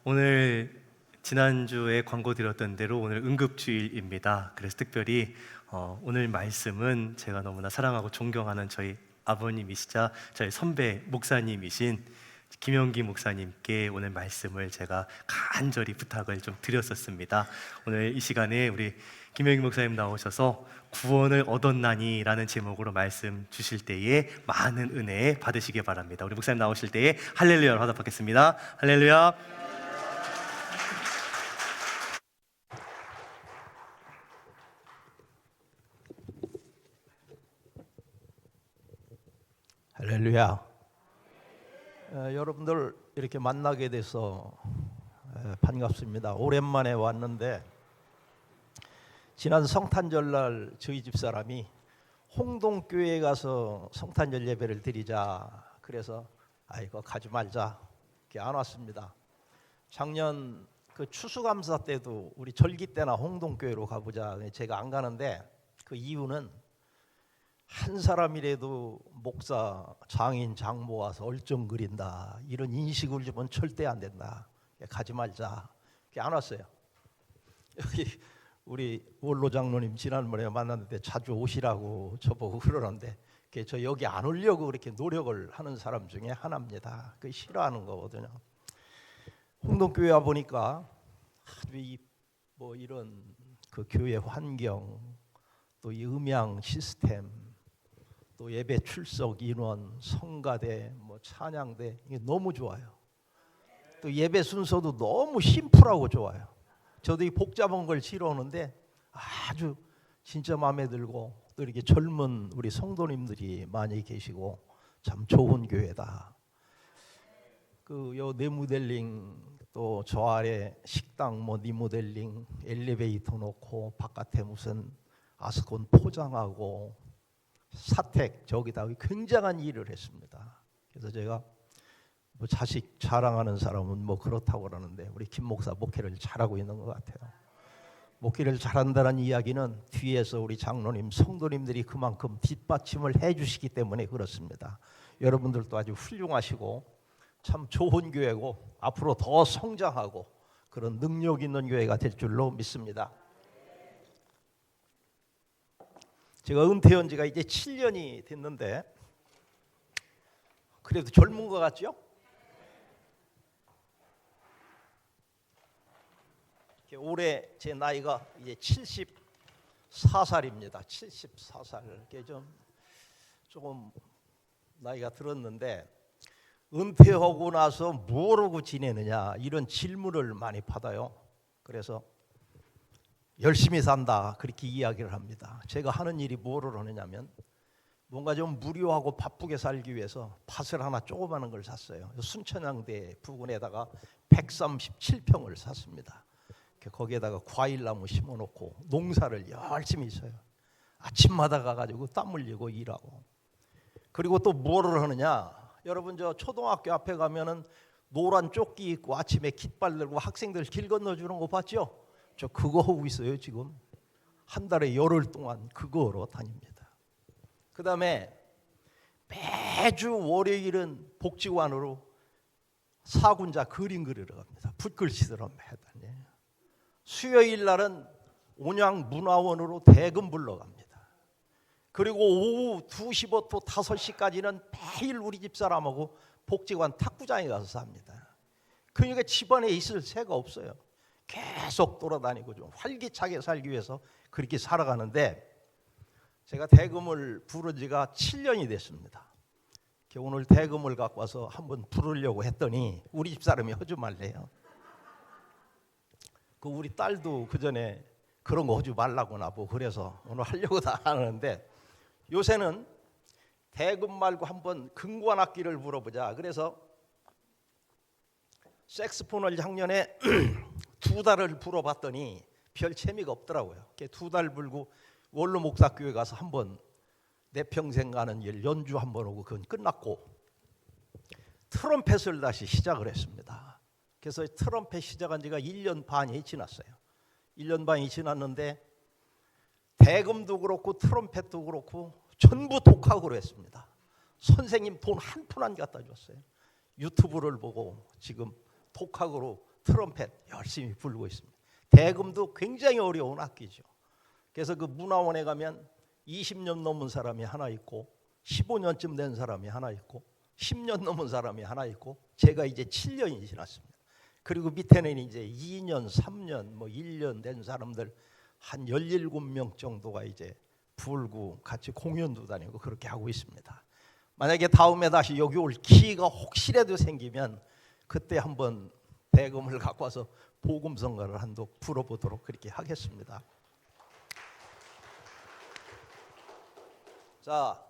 오늘 지난주에 광고 드렸던 대로 오늘 응급주일입니다. 그래서 특별히 오늘 말씀은 제가 너무나 사랑하고 존경하는 저희 아버님이시자 저희 선배 목사님이신 김영기 목사님께 오늘 말씀을 제가 간절히 부탁을 좀 드렸었습니다. 오늘 이 시간에 우리 김영기 목사님 나오셔서 구원을 얻었나니 라는 제목으로 말씀 주실 때에 많은 은혜 받으시기 바랍니다. 우리 목사님 나오실 때에 할렐루야로 화답하겠습니다. 할렐루야. 할렐루야. 여러분들 이렇게 만나게 돼서 반갑습니다. 오랜만에 왔는데 지난 성탄절날 저희 집사람이 홍동교회에 가서 성탄절 예배를 드리자 그래서 이거 가지 말자 이렇게 안 왔습니다. 작년 그 추수감사 때도 우리 절기 때나 홍동교회로 가보자 제가 안 가는데 그 이유는 한 사람이라도 목사, 장인, 장모 와서 얼쩡거린다 이런 인식을 주면 절대 안 된다. 가지 말자. 안 왔어요. 여기 우리 원로 장로님 지난번에 만났는데 자주 오시라고 저보고 그러는데 저 여기 안 오려고 그렇게 노력을 하는 사람 중에 하나입니다. 그 싫어하는 거거든요. 홍동교회 와 보니까 아주 뭐 이런 그 교회 환경 또 이 음향 시스템 또 예배 출석 인원, 성가대, 뭐 찬양대 이게 너무 좋아요. 또 예배 순서도 너무 심플하고 좋아요. 저도 이 복잡한 걸 싫어하는데 아주 진짜 마음에 들고 또 이렇게 젊은 우리 성도님들이 많이 계시고 참 좋은 교회다. 그 요 네모델링 또 저 아래 식당 뭐 리모델링 엘리베이터 놓고 바깥에 무슨 아스콘 포장하고 사택 저기다 굉장한 일을 했습니다. 그래서 제가 뭐 자식 자랑하는 사람은 뭐 그렇다고 그러는데 우리 김 목사 목회를 잘하고 있는 것 같아요. 목회를 잘한다는 이야기는 뒤에서 우리 장로님 성도님들이 그만큼 뒷받침을 해주시기 때문에 그렇습니다. 여러분들도 아주 훌륭하시고 참 좋은 교회고 앞으로 더 성장하고 그런 능력 있는 교회가 될 줄로 믿습니다. 제가 은퇴한 지가 이제 7년이 됐는데 그래도 젊은 것 같죠? 올해 제 나이가 이제 74살입니다. 74살. 이게 조금 나이가 들었는데 은퇴하고 나서 뭐하고 지내느냐 이런 질문을 많이 받아요. 그래서 열심히 산다 그렇게 이야기를 합니다. 제가 하는 일이 뭐를 하느냐면 뭔가 좀 무료하고 바쁘게 살기 위해서 밭을 하나 조그마한 걸 샀어요. 순천향대 부근에다가 137평을 샀습니다. 거기에다가 과일나무 심어놓고 농사를 열심히 있어요. 아침마다 가가지고 땀 흘리고 일하고 그리고 또 뭐를 하느냐 여러분 저 초등학교 앞에 가면은 노란 조끼 입고 아침에 깃발 들고 학생들 길 건너주는 거 봤죠? 저 그거 하고 있어요. 지금 한 달에 열흘 동안 그거로 다닙니다. 그 다음에 매주 월요일은 복지관으로 사군자 그림 그리러 갑니다. 붓글씨들은 매달. 수요일 날은 온양문화원으로 대금 불러 갑니다. 그리고 오후 2시부터 5시까지는 매일 우리 집사람하고 복지관 탁구장에 가서 삽니다. 그러니까 집안에 있을 새가 없어요. 계속 돌아다니고 좀 활기차게 살기 위해서 그렇게 살아가는데 제가 대금을 부른 지가 7년이 됐습니다. 오늘 대금을 갖고 와서 한번 부르려고 했더니 우리 집사람이 하지 말래요. 그 우리 딸도 그 전에 그런 거 하지 말라고 나보고 그래서 오늘 하려고 다 하는데 요새는 대금 말고 한번 금관악기를 불어보자. 그래서 색스폰을 작년에 2달을 불어봤더니 별 재미가 없더라고요. 2달 불고 원로 목사교회 가서 한번 내 평생 가는 일 연주 한번 오고 그건 끝났고 트럼펫을 다시 시작을 했습니다. 그래서 트럼펫 시작한 지가 1년 반이 지났어요. 1년 반이 지났는데 대금도 그렇고 트럼펫도 그렇고 전부 독학으로 했습니다. 선생님 돈 한 푼 안 갖다 줬어요. 유튜브를 보고 지금 독학으로 트럼펫 열심히 불고 있습니다. 대금도 굉장히 어려운 악기죠. 그래서 그 문화원에 가면 20년 넘은 사람이 하나 있고 15년쯤 된 사람이 하나 있고 10년 넘은 사람이 하나 있고 제가 이제 7년이 지났습니다. 그리고 밑에는 이제 2년, 3년, 뭐 1년 된 사람들 한 17명 정도가 이제 불고 같이 공연도 다니고 그렇게 하고 있습니다. 만약에 다음에 다시 여기 올 기회가 혹시라도 생기면 그때 한번 대금을 갖고 와서 복음성가를 한 곡 불어보도록 그렇게 하겠습니다. 자,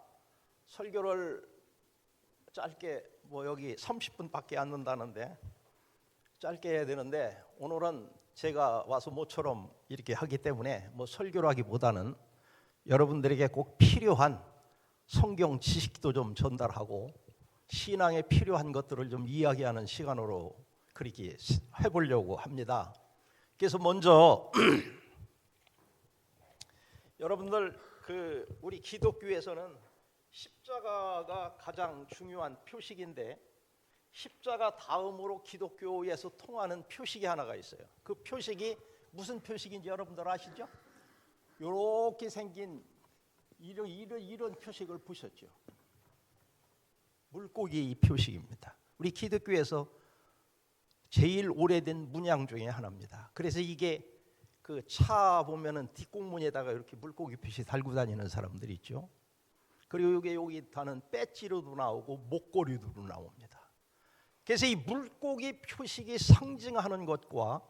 설교를 짧게 뭐 여기 30분밖에 안 는다는데 짧게 해야 되는데 오늘은 제가 와서 모처럼 이렇게 하기 때문에 뭐 설교라기보다는 여러분들에게 꼭 필요한 성경 지식도 좀 전달하고 신앙에 필요한 것들을 좀 이야기하는 시간으로 그렇게 해보려고 합니다. 그래서 먼저 여러분들 우리 기독교에서는 십자가가 가장 중요한 표식인데 십자가 다음으로 기독교에서 통하는 표식이 하나가 있어요. 그 표식이 무슨 표식인지 여러분들 아시죠? 이렇게 생긴 이런 표식을 보셨죠? 물고기 표식입니다. 우리 기독교에서 제일 오래된 문양 중에 하나입니다. 그래서 이게 그 차 보면은 뒷공문에다가 이렇게 물고기 표시 달고 다니는 사람들이 있죠. 그리고 여기 다는 배지로도 나오고 목걸이로도 나옵니다. 그래서 이 물고기 표식이 상징하는 것과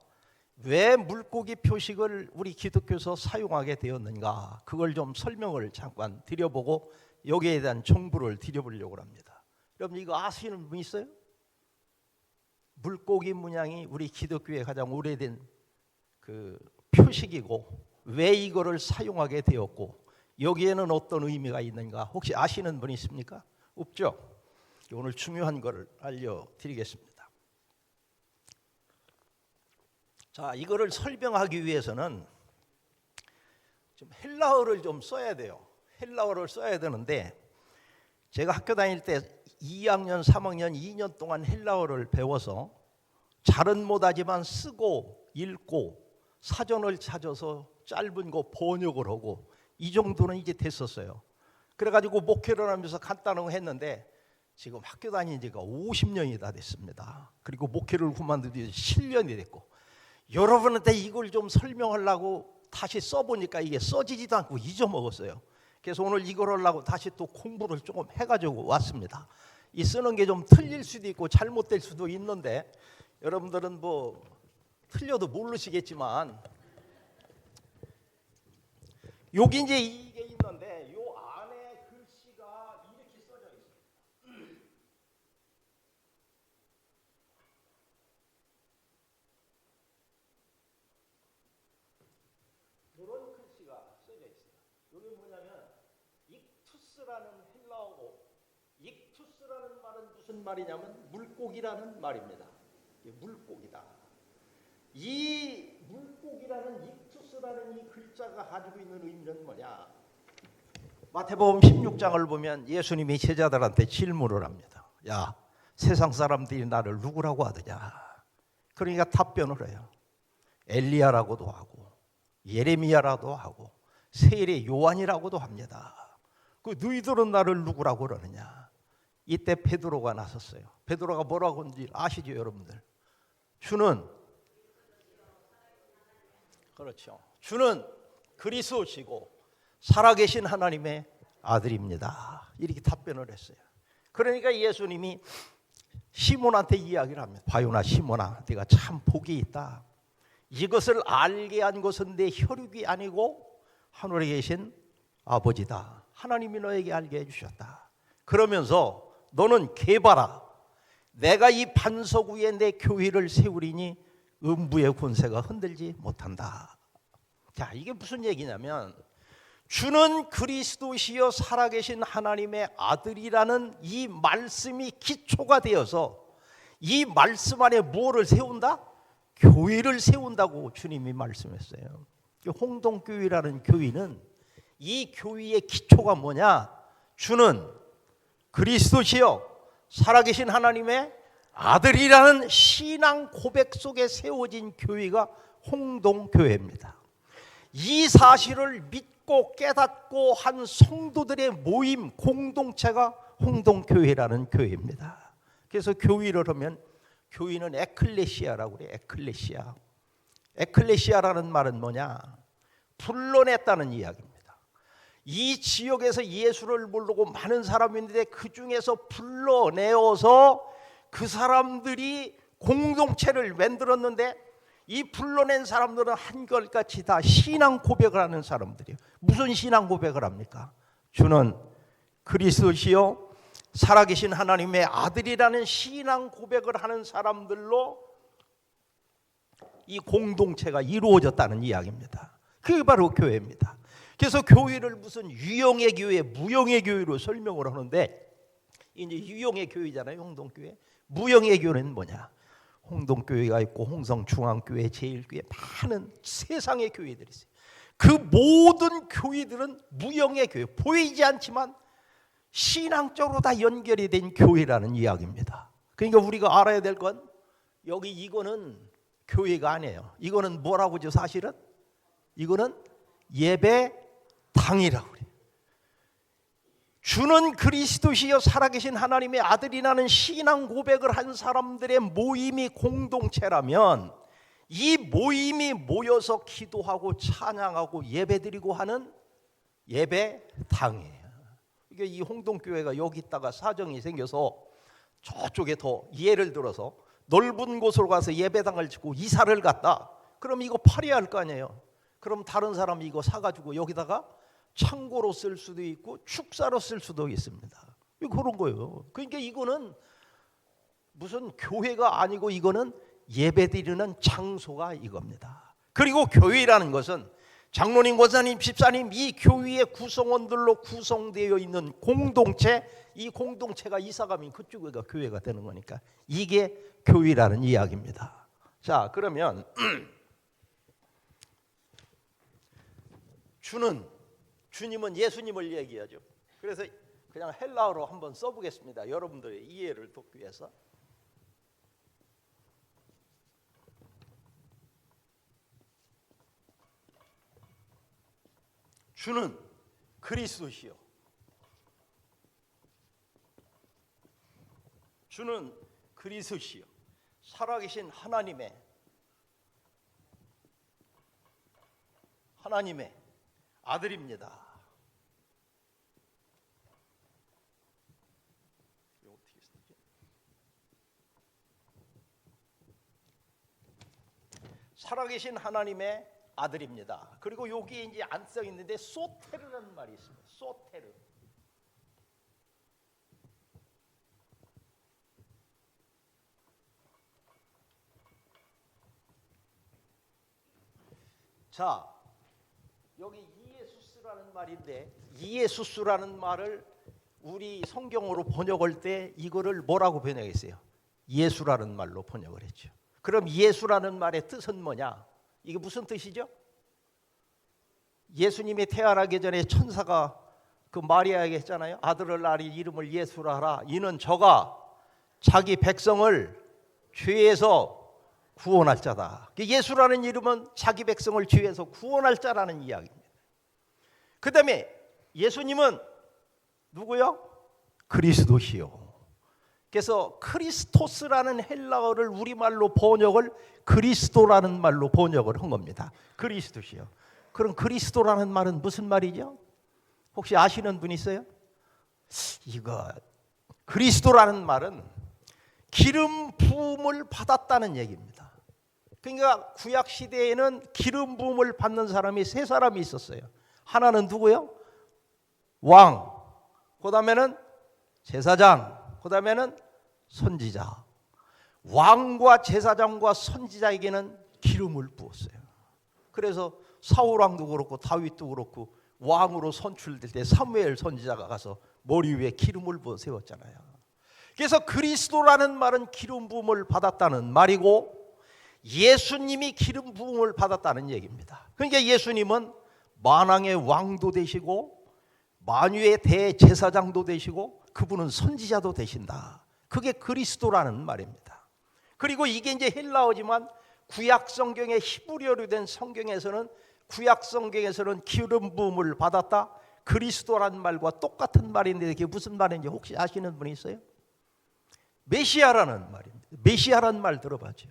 왜 물고기 표식을 우리 기독교에서 사용하게 되었는가 그걸 좀 설명을 잠깐 드려보고 여기에 대한 정보를 드려보려고 합니다. 여러분 이거 아시는 분 있어요? 물고기 문양이 우리 기독교의 가장 오래된 그 표식이고 왜 이거를 사용하게 되었고 여기에는 어떤 의미가 있는가 혹시 아시는 분 있습니까? 없죠? 오늘 중요한 것을 알려드리겠습니다. 자, 이거를 설명하기 위해서는 좀 헬라어를 좀 써야 돼요. 헬라어를 써야 되는데 제가 학교 다닐 때 2학년, 3학년, 2년 동안 헬라어를 배워서 잘은 못하지만 쓰고 읽고 사전을 찾아서 짧은 거 번역을 하고 이 정도는 이제 됐었어요. 그래가지고 목회를 하면서 간단한 거 했는데 지금 학교 다닌 지가 50년이 다 됐습니다. 그리고 목회를 그만둔 지 7년이 됐고 여러분한테 이걸 좀 설명하려고 다시 써보니까 이게 써지지도 않고 잊어먹었어요. 그래서 오늘 이걸 하려고 다시 또 공부를 조금 해가지고 왔습니다. 이 쓰는 게 좀 틀릴 수도 있고 잘못될 수도 있는데 여러분들은 뭐 틀려도 모르시겠지만 여기 이제 이게 있는데 요 안에 글씨가 이렇게 써져 있어요. 이런 글씨가 써져 있어요. 이게 뭐냐면 익투스라는 헬라어고 익투스라는 말은 무슨 말이냐면 물고기라는 말입니다. 물고기다. 이 물고기라는 익투스라는 이 글자가 가지고 있는 의미는 뭐냐? 마태복음 16장을 보면 예수님이 제자들한테 질문을 합니다. 야, 세상 사람들이 나를 누구라고 하더냐? 그러니까 답변을 해요. 엘리야라고도 하고 예레미야라도 하고 세례 요한이라고도 합니다. 그 너희들은 나를 누구라고 그러느냐? 이때 베드로가 나섰어요. 베드로가 뭐라고 하는지 아시죠, 여러분들? 주는 그렇죠. 주는 그리스도시고 살아계신 하나님의 아들입니다. 이렇게 답변을 했어요. 그러니까 예수님이 시몬한테 이야기를 합니다. 바요나 시몬아, 네가 참 복이 있다. 이것을 알게 한 것은 내 혈육이 아니고 하늘에 계신 아버지다. 하나님이 너에게 알게 해주셨다. 그러면서 너는 개봐라. 내가 이 반석 위에 내 교회를 세우리니 음부의 권세가 흔들지 못한다. 자, 이게 무슨 얘기냐면 주는 그리스도시여 살아계신 하나님의 아들이라는 이 말씀이 기초가 되어서 이 말씀 안에 뭐를 세운다? 교회를 세운다고 주님이 말씀했어요. 홍동교회라는 교회는 이 교회의 기초가 뭐냐? 주는 그리스도시여 살아계신 하나님의 아들이라는 신앙 고백 속에 세워진 교회가 홍동교회입니다. 이 사실을 믿고 깨닫고 한 성도들의 모임 공동체가 홍동교회라는 교회입니다. 그래서 교회를 하면 교회는 에클레시아라고 그래요. 에클레시아. 에클레시아라는 말은 뭐냐? 불러냈다는 이야기입니다. 이 지역에서 예수를 모르고 많은 사람이 있는데 그 중에서 불러내어서 그 사람들이 공동체를 만들었는데 이 불러낸 사람들은 한결같이 다 신앙 고백을 하는 사람들이에요. 무슨 신앙 고백을 합니까? 주는 그리스도시요 살아계신 하나님의 아들이라는 신앙 고백을 하는 사람들로 이 공동체가 이루어졌다는 이야기입니다. 그게 바로 교회입니다. 그래서 교회를 무슨 유형의 교회, 무형의 교회로 설명을 하는데 이제 유형의 교회잖아요, 홍동교회. 무형의 교회는 뭐냐? 홍동교회가 있고 홍성중앙교회, 제일교회 많은 세상의 교회들이 있어요. 그 모든 교회들은 무형의 교회, 보이지 않지만 신앙적으로 다 연결이 된 교회라는 이야기입니다. 그러니까 우리가 알아야 될 건 여기 이거는 교회가 아니에요. 이거는 뭐라고죠? 사실은 이거는 예배당이라고 그래요. 주는 그리스도시여 살아계신 하나님의 아들이라는 신앙 고백을 한 사람들의 모임이 공동체라면 이 모임이 모여서 기도하고 찬양하고 예배드리고 하는 예배당이에요. 이게 이 홍동교회가 여기 있다가 사정이 생겨서 저쪽에 더 예를 들어서 넓은 곳으로 가서 예배당을 짓고 이사를 갔다. 그럼 이거 팔아야 할 거 아니에요. 그럼 다른 사람이 이거 사가지고 여기다가 창고로 쓸 수도 있고 축사로 쓸 수도 있습니다. 그런 거예요. 그러니까 이거는 무슨 교회가 아니고 이거는 예배드리는 장소가 이겁니다. 그리고 교회라는 것은 장로님, 권사님, 집사님 이 교회의 구성원들로 구성되어 있는 공동체, 이 공동체가 이사가면 그쪽에가 교회가 되는 거니까 이게 교회라는 이야기입니다. 자, 그러면 주님은 예수님을 얘기하죠. 그래서 그냥 헬라어로 한번 써보겠습니다. 여러분들의 이해를 돕기 위해서. 주는 그리스도시요. 주는 그리스도시요. 살아계신 하나님의 아들입니다. 살아계신 하나님의 아들입니다. 그리고 여기 이제 안 써 있는데 소테르라는 말이 있습니다. 소테르. 자, 여기 이에수스라는 말인데 이에수스라는 말을 우리 성경으로 번역할 때 이거를 뭐라고 번역했어요? 예수라는 말로 번역을 했죠. 그럼 예수라는 말의 뜻은 뭐냐? 이게 무슨 뜻이죠? 예수님이 태어나기 전에 천사가 그 마리아에게 했잖아요. 아들을 낳으리 이름을 예수라 하라. 이는 저가 자기 백성을 죄에서 구원할 자다. 예수라는 이름은 자기 백성을 죄에서 구원할 자라는 이야기입니다. 그 다음에 예수님은 누구요? 그리스도시요. 그래서 크리스토스라는 헬라어를 우리말로 번역을 그리스도라는 말로 번역을 한 겁니다. 그리스도시요. 그럼 그리스도라는 말은 무슨 말이죠? 혹시 아시는 분 있어요? 이거 그리스도라는 말은 기름 부음을 받았다는 얘기입니다. 그러니까 구약 시대에는 기름 부음을 받는 사람이 세 사람이 있었어요. 하나는 누구요? 왕. 그다음에는 제사장. 그다음에는 선지자. 왕과 제사장과 선지자에게는 기름을 부었어요. 그래서 사울 왕도 그렇고 다윗도 그렇고 왕으로 선출될 때 사무엘 선지자가 가서 머리 위에 기름을 부어 세웠잖아요. 그래서 그리스도라는 말은 기름 부음을 받았다는 말이고 예수님이 기름 부음을 받았다는 얘기입니다. 그러니까 예수님은 만왕의 왕도 되시고 만유의 대제사장도 되시고 그분은 선지자도 되신다. 그게 그리스도라는 말입니다. 그리고 이게 이제 헬라어지만 구약 성경의 히브리어로 된 성경에서는 구약 성경에서는 기름 부음을 받았다. 그리스도라는 말과 똑같은 말인데 이게 무슨 말인지 혹시 아시는 분이 있어요? 메시아라는 말입니다. 메시아라는 말 들어봤죠?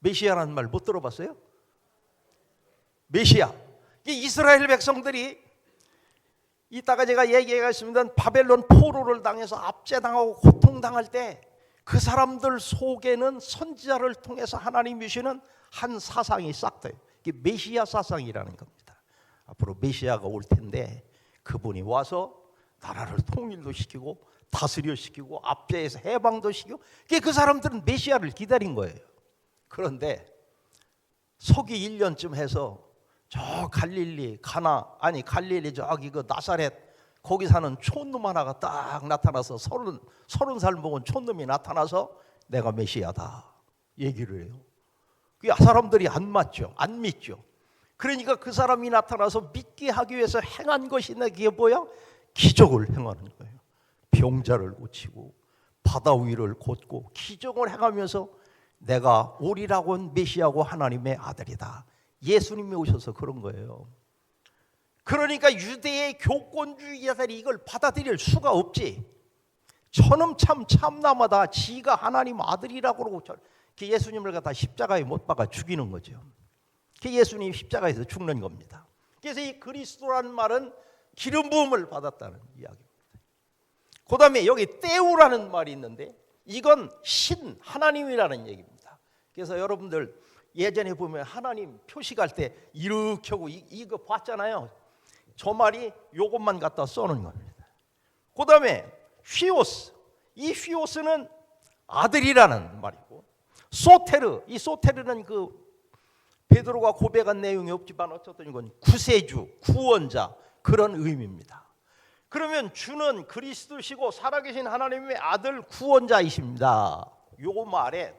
메시아라는 말 못 들어봤어요? 메시아. 이스라엘 백성들이 이따가 제가 얘기하겠습니다. 바벨론 포로를 당해서 압제당하고 고통당할 때 그 사람들 속에는 선지자를 통해서 하나님이 주시는 한 사상이 싹 돼요. 이게 메시아 사상이라는 겁니다. 앞으로 메시아가 올 텐데 그분이 와서 나라를 통일도 시키고 다스려 시키고 압제해서 해방도 시키고 그 사람들은 메시아를 기다린 거예요. 그런데 서기 1년쯤 해서 저 갈릴리 갈릴리 저기 그 나사렛 거기 사는 촌놈 하나가 딱 나타나서 30살 먹은 촌놈이 나타나서 내가 메시아다 얘기를 해요. 그 사람들이 안 믿죠. 그러니까 그 사람이 나타나서 믿게 하기 위해서 행한 것이 그게 뭐야? 기적을 행하는 거예요. 병자를 고치고 바다 위를 걷고 기적을 행하면서 내가 오리라고 온 메시아고 하나님의 아들이다. 예수님이 오셔서 그런 거예요. 그러니까 유대의 교권주의자들이 이걸 받아들일 수가 없지. 저놈 참 참남하다. 지가 하나님 아들이라고 그러고 예수님을 갖다 십자가에 못 박아 죽이는 거죠. 예수님이 십자가에서 죽는 겁니다. 그래서 이 그리스도라는 말은 기름 부음을 받았다는 이야기입니다. 그 다음에 여기 떼우라는 말이 있는데 이건 신 하나님이라는 얘기입니다. 그래서 여러분들 예전에 보면 하나님 표식할 때 이렇게 하고 이거 봤잖아요. 저 말이 요것만 갖다 써놓은 겁니다. 그 다음에 휘오스, 이 휘오스는 아들이라는 말이고, 소테르, 이 소테르는 그 베드로가 고백한 내용이 없지만 어쨌든 이건 구세주, 구원자 그런 의미입니다. 그러면 주는 그리스도시고 살아계신 하나님의 아들 구원자이십니다. 요 말에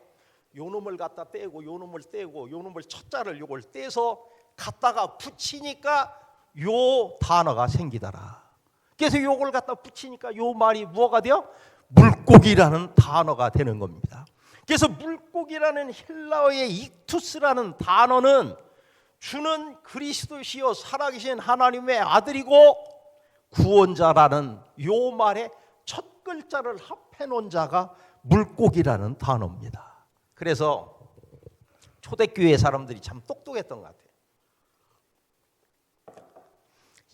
요 놈을 갖다 떼고 요 놈을 떼고 요 놈을 첫자를 요걸 떼서 갖다가 붙이니까 요 단어가 생기더라. 그래서 요걸 갖다 붙이니까 요 말이 뭐가 돼요? 물고기라는 단어가 되는 겁니다. 그래서 물고기라는 헬라어의 익투스라는 단어는 주는 그리스도시요 살아계신 하나님의 아들이고 구원자라는 요 말의 첫 글자를 합해 놓은 자가 물고기라는 단어입니다. 그래서 초대교회 사람들이 참 똑똑했던 것 같아요.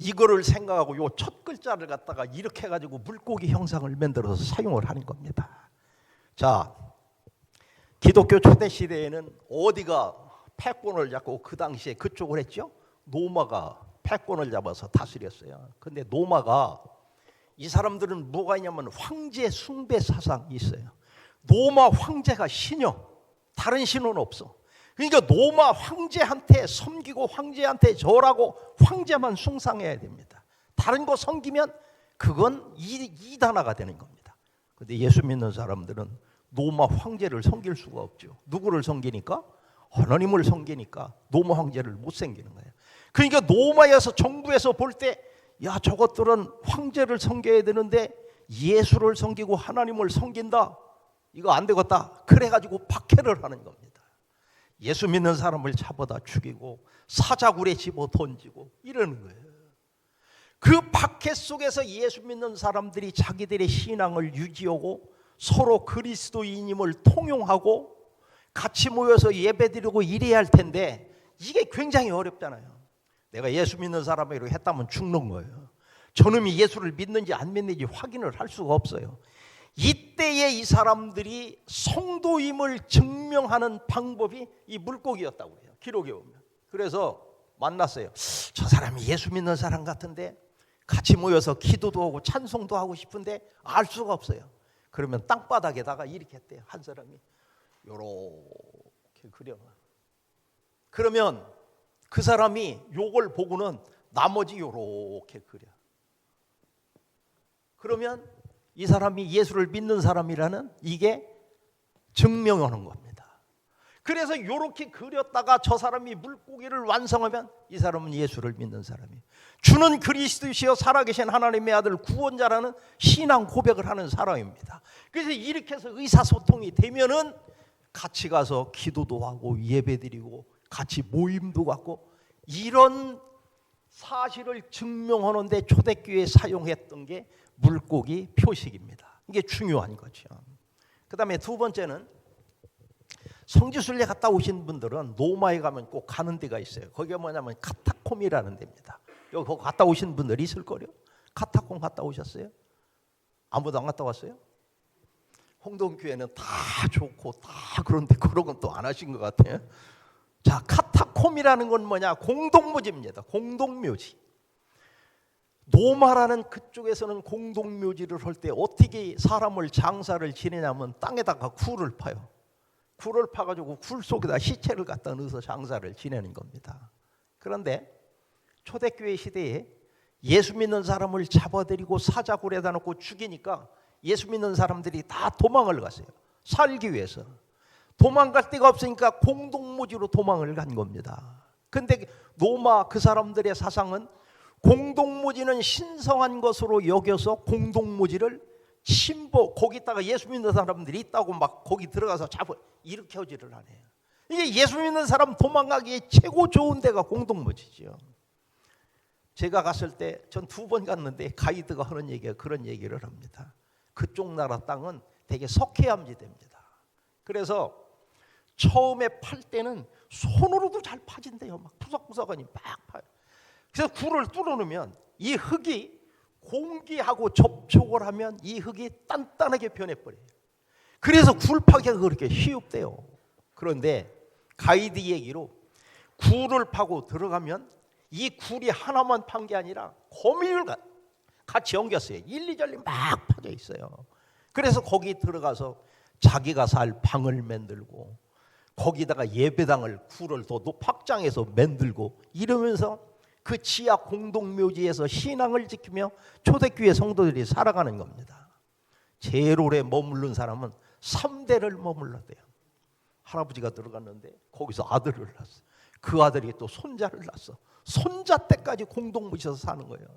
이거를 생각하고 요 첫 글자를 갖다가 이렇게 해가지고 물고기 형상을 만들어서 사용을 하는 겁니다. 자, 기독교 초대 시대에는 어디가 패권을 잡고 그 당시에 그쪽을 했죠? 노마가 패권을 잡아서 다스렸어요. 근데 노마가 이 사람들은 뭐가 있냐면 황제 숭배 사상이 있어요. 노마 황제가 신이요. 다른 신은 없어. 그러니까 노마 황제한테 섬기고 황제한테 절하고 황제만 숭상해야 됩니다. 다른 거 섬기면 그건 이단화가 되는 겁니다. 그런데 예수 믿는 사람들은 노마 황제를 섬길 수가 없죠. 누구를 섬기니까? 하나님을 섬기니까 노마 황제를 못 섬기는 거예요. 그러니까 노마에서 정부에서 볼 때 야 저것들은 황제를 섬겨야 되는데 예수를 섬기고 하나님을 섬긴다. 이거 안 되겠다. 그래가지고 박해를 하는 겁니다. 예수 믿는 사람을 잡아다 죽이고 사자굴에 집어 던지고 이러는 거예요. 그 박해 속에서 예수 믿는 사람들이 자기들의 신앙을 유지하고 서로 그리스도인임을 통용하고 같이 모여서 예배드리고 이래야 할 텐데 이게 굉장히 어렵잖아요. 내가 예수 믿는 사람이라고 했다면 죽는 거예요. 저놈이 예수를 믿는지 안 믿는지 확인을 할 수가 없어요. 이때에 이 사람들이 성도임을 증명하는 방법이 이 물고기였다고 해요. 기록에 보면. 그래서 만났어요. 저 사람이 예수 믿는 사람 같은데 같이 모여서 기도도 하고 찬송도 하고 싶은데 알 수가 없어요. 그러면 땅바닥에다가 이렇게 했대요. 한 사람이 요렇게 그려. 그러면 그 사람이 요걸 보고는 나머지 요렇게 그려. 그러면 이 사람이 예수를 믿는 사람이라는 이게 증명하는 겁니다. 그래서 이렇게 그렸다가 저 사람이 물고기를 완성하면 이 사람은 예수를 믿는 사람이에요. 주는 그리스도시여 살아계신 하나님의 아들 구원자라는 신앙 고백을 하는 사람입니다. 그래서 이렇게 해서 의사소통이 되면은 같이 가서 기도도 하고 예배드리고 같이 모임도 갖고 이런 사실을 증명하는데 초대교회에 사용했던 게 물고기 표식입니다. 이게 중요한 거죠. 그 다음에 두 번째는 성지순례 갔다 오신 분들은 로마에 가면 꼭 가는 데가 있어요. 거기가 뭐냐면 카타콤이라는 데입니다. 여기 거기 갔다 오신 분들이 있을 거요. 카타콤 갔다 오셨어요? 아무도 안 갔다 왔어요? 홍동교회는 다 좋고 다 그런데 그런 건 또 안 하신 것 같아요. 자, 카타콤이라는 건 뭐냐? 공동묘지입니다. 공동묘지. 로마라는 그쪽에서는 공동묘지를 할 때 어떻게 사람을 장사를 지내냐면 땅에다가 굴을 파요. 굴을 파가지고 굴 속에다 시체를 갖다 넣어서 장사를 지내는 겁니다. 그런데 초대교회 시대에 예수 믿는 사람을 잡아들이고 사자굴에다 놓고 죽이니까 예수 믿는 사람들이 다 도망을 갔어요. 살기 위해서. 도망갈 데가 없으니까 공동묘지로 도망을 간 겁니다. 근데 로마 그 사람들의 사상은 공동묘지는 신성한 것으로 여겨서 공동묘지를 침보, 거기다가 예수 믿는 사람들이 있다고 막 거기 들어가서 잡아 일으켜지를 하네요. 이게 예수 믿는 사람 도망가기에 최고 좋은 데가 공동묘지죠. 제가 갔을 때 전 2번 갔는데 가이드가 하는 얘기가 그런 얘기를 합니다. 그쪽 나라 땅은 되게 석회암지 됩니다. 그래서 처음에 팔 때는 손으로도 잘 파진대요. 막 푸석푸석하니 막 파요. 그래서 굴을 뚫어놓으면 이 흙이 공기하고 접촉을 하면 이 흙이 단단하게 변해버려요. 그래서 굴 파기가 그렇게 쉬웁대요. 그런데 가이드 얘기로 굴을 파고 들어가면 이 굴이 하나만 판 게 아니라 거미줄 같이 엉겼어요. 일리절리 막 파져 있어요. 그래서 거기 들어가서 자기가 살 방을 만들고 거기다가 예배당을 굴을 더 확장해서 만들고 이러면서 그 지하 공동묘지에서 신앙을 지키며 초대교회 성도들이 살아가는 겁니다. 제일 오래 머무른 사람은 3대를 머물렀대요. 할아버지가 들어갔는데 거기서 아들을 낳았어. 그 아들이 또 손자를 낳았어. 손자 때까지 공동묘지에서 사는 거예요.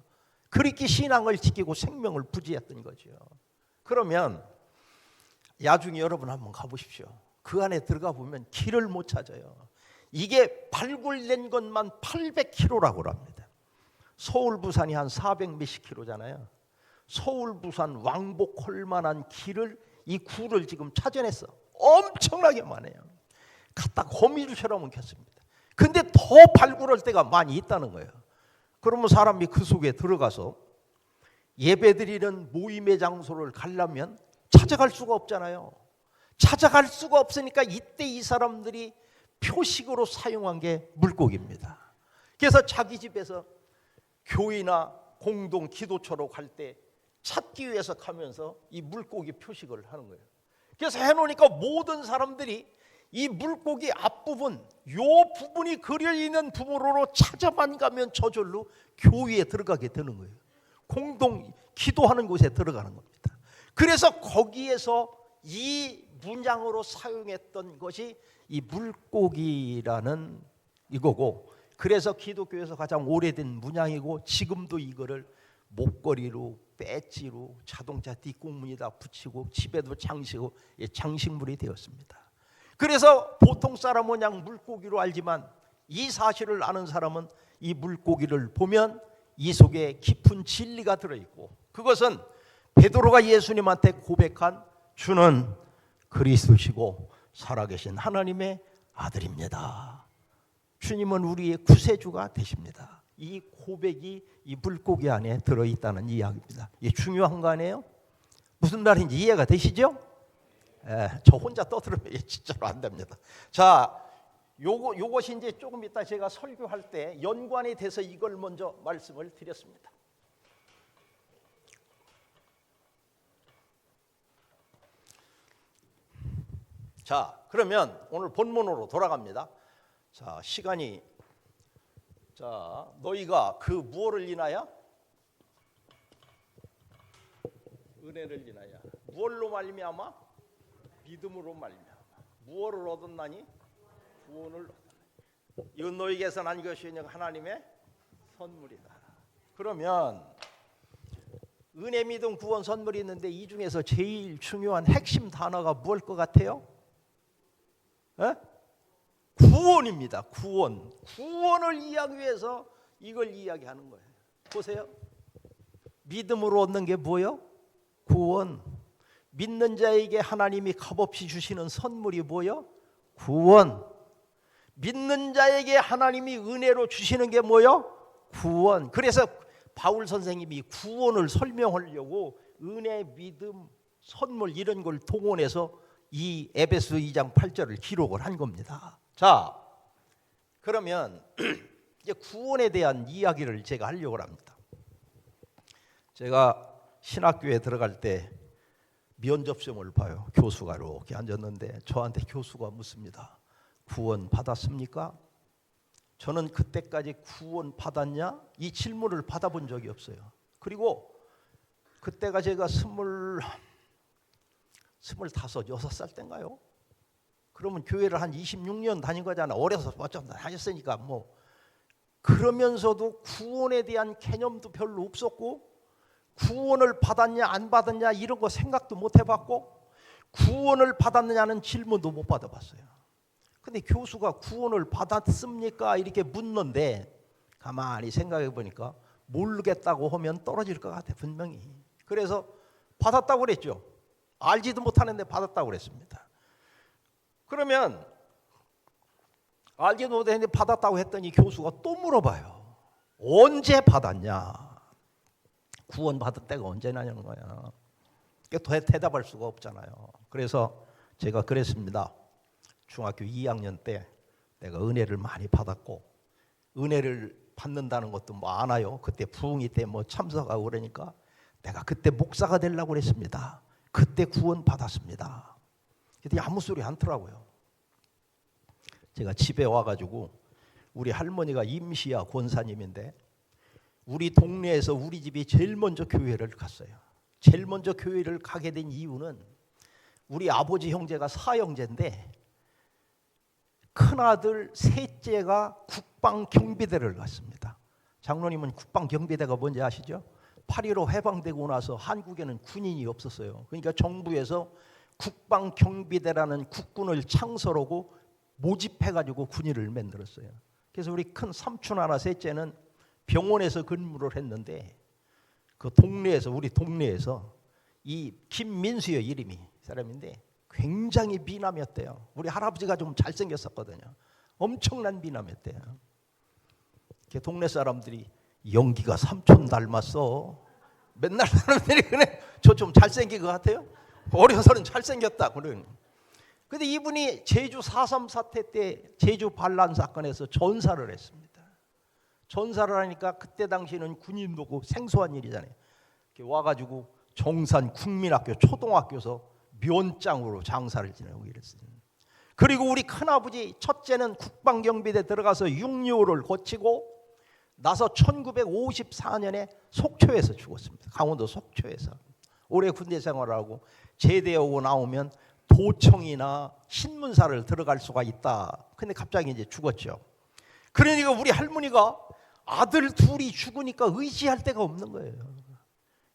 그렇게 신앙을 지키고 생명을 부지했던 거죠. 그러면 야중에 여러분 한번 가보십시오. 그 안에 들어가 보면 길을 못 찾아요. 이게 발굴된 것만 800km라고 합니다. 서울 부산이 한 400 몇십 킬로잖아요. 서울 부산 왕복할 만한 길을 이 굴을 지금 찾아냈어. 엄청나게 많아요. 갖다 거미줄처럼 옮겼습니다. 근데 더 발굴할 때가 많이 있다는 거예요. 그러면 사람이 그 속에 들어가서 예배드리는 모임의 장소를 가려면 찾아갈 수가 없잖아요. 찾아갈 수가 없으니까 이때 이 사람들이 표식으로 사용한 게 물고기입니다. 그래서 자기 집에서 교회나 공동 기도처로 갈 때 찾기 위해서 가면서 이 물고기 표식을 하는 거예요. 그래서 해놓으니까 모든 사람들이 이 물고기 앞부분, 요 부분이 그려있는 부분으로 찾아만 가면 저절로 교회에 들어가게 되는 거예요. 공동 기도하는 곳에 들어가는 겁니다. 그래서 거기에서 이 문양으로 사용했던 것이 이 물고기라는 이거고, 그래서 기독교에서 가장 오래된 문양이고 지금도 이거를 목걸이로, 배지로, 자동차 뒷공문에다 붙이고 집에도 장식물이 되었습니다. 그래서 보통 사람은 그냥 물고기로 알지만 이 사실을 아는 사람은 이 물고기를 보면 이 속에 깊은 진리가 들어있고, 그것은 베드로가 예수님한테 고백한 주는 그리스도시고 살아계신 하나님의 아들입니다. 주님은 우리의 구세주가 되십니다. 이 고백이 이 물고기 안에 들어있다는 이야기입니다. 이게 중요한 거 아니에요? 무슨 말인지 이해가 되시죠? 저 혼자 떠들으면 진짜로 안 됩니다. 자, 요것이 이제 조금 이따 제가 설교할 때 연관이 돼서 이걸 먼저 말씀을 드렸습니다. 자, 그러면 오늘 본문으로 돌아갑니다. 자, 시간이, 자, 너희가 그 무엇을 인하여? 은혜를 인하여. 무엇로 말미암아? 믿음으로 말미암아. 무엇을 얻었나니? 구원을 얻었나니. 이건 너희에게서 난 것이 하나님의 선물이다. 그러면 은혜, 믿음, 구원, 선물이 있는데 이 중에서 제일 중요한 핵심 단어가 무엇일 것 같아요? 에? 구원입니다. 구원을 이해하기 위해서 이걸 이야기하는 거예요. 보세요. 믿음으로 얻는 게 뭐예요? 구원. 믿는 자에게 하나님이 값없이 주시는 선물이 뭐예요? 구원. 믿는 자에게 하나님이 은혜로 주시는 게 뭐예요? 구원. 그래서 바울 선생님이 구원을 설명하려고 은혜, 믿음, 선물 이런 걸 동원해서 이 에베소 2장 8절을 기록을 한 겁니다. 자, 그러면 이제 구원에 대한 이야기를 제가 하려고 합니다. 제가 신학교에 들어갈 때 면접시험을 봐요. 교수가 이렇게 앉았는데 저한테 교수가 묻습니다. 구원 받았습니까? 저는 그때까지 구원 받았냐? 이 질문을 받아본 적이 없어요. 그리고 그때가 제가 25, 6살 때인가요? 그러면 교회를 한 26년 다닌 거잖아. 어려서 어쩌다 다녔으니까 뭐. 그러면서도 구원에 대한 개념도 별로 없었고 구원을 받았냐 안 받았냐 이런 거 생각도 못 해봤고 구원을 받았느냐는 질문도 못 받아봤어요. 근데 교수가 구원을 받았습니까? 이렇게 묻는데 가만히 생각해 보니까 모르겠다고 하면 떨어질 것 같아 분명히. 그래서 받았다고 그랬죠. 알지도 못하는데 받았다고 그랬습니다. 그러면 알지도 못했는데 받았다고 했더니 교수가 또 물어봐요. 언제 받았냐? 구원 받을 때가 언제냐는 거야. 대답할 수가 없잖아요. 그래서 제가 그랬습니다. 중학교 2학년 때 내가 은혜를 많이 받았고 은혜를 받는다는 것도 뭐 아나요. 그때 부흥회 때 뭐 참석하고 그러니까 내가 그때 목사가 되려고 그랬습니다. 그때 구원 받았습니다. 근데 아무 소리 않더라고요. 제가 집에 와가지고 우리 할머니가 임시야 권사님인데 우리 동네에서 우리 집이 제일 먼저 교회를 갔어요. 제일 먼저 교회를 가게 된 이유는 우리 아버지 형제가 사형제인데 큰아들 셋째가 국방경비대를 갔습니다. 장로님은 국방경비대가 뭔지 아시죠? 8.15 해방되고 나서 한국에는 군인이 없었어요. 그러니까 정부에서 국방경비대라는 국군을 창설하고 모집해가지고 군인을 만들었어요. 그래서 우리 큰 삼촌 하나 셋째는 병원에서 근무를 했는데 그 동네에서 우리 동네에서 이 김민수의 이름이 사람인데 굉장히 미남이었대요. 우리 할아버지가 좀 잘생겼었거든요. 엄청난 미남이었대요. 동네 사람들이 영기가 삼촌 닮았어. 맨날 사람들이 그래 저 좀 잘생긴 것 같아요. 어려서는 잘생겼다 그런. 근데 이분이 제주 4.3 사태 때 제주 반란 사건에서 전사를 했습니다. 전사를 하니까 그때 당시에는 군인도고 생소한 일이잖아요. 와가지고 정산 국민학교 초등학교에서 면장으로 장사를 지내고 이랬어요. 그리고 우리 큰아버지 첫째는 국방경비대 들어가서 6.25를 거치고 나서 1954년에 속초에서 죽었습니다. 강원도 속초에서. 오래 군대 생활하고 제대하고 나오면 도청이나 신문사를 들어갈 수가 있다. 근데 갑자기 이제 죽었죠. 그러니까 우리 할머니가 아들 둘이 죽으니까 의지할 데가 없는 거예요.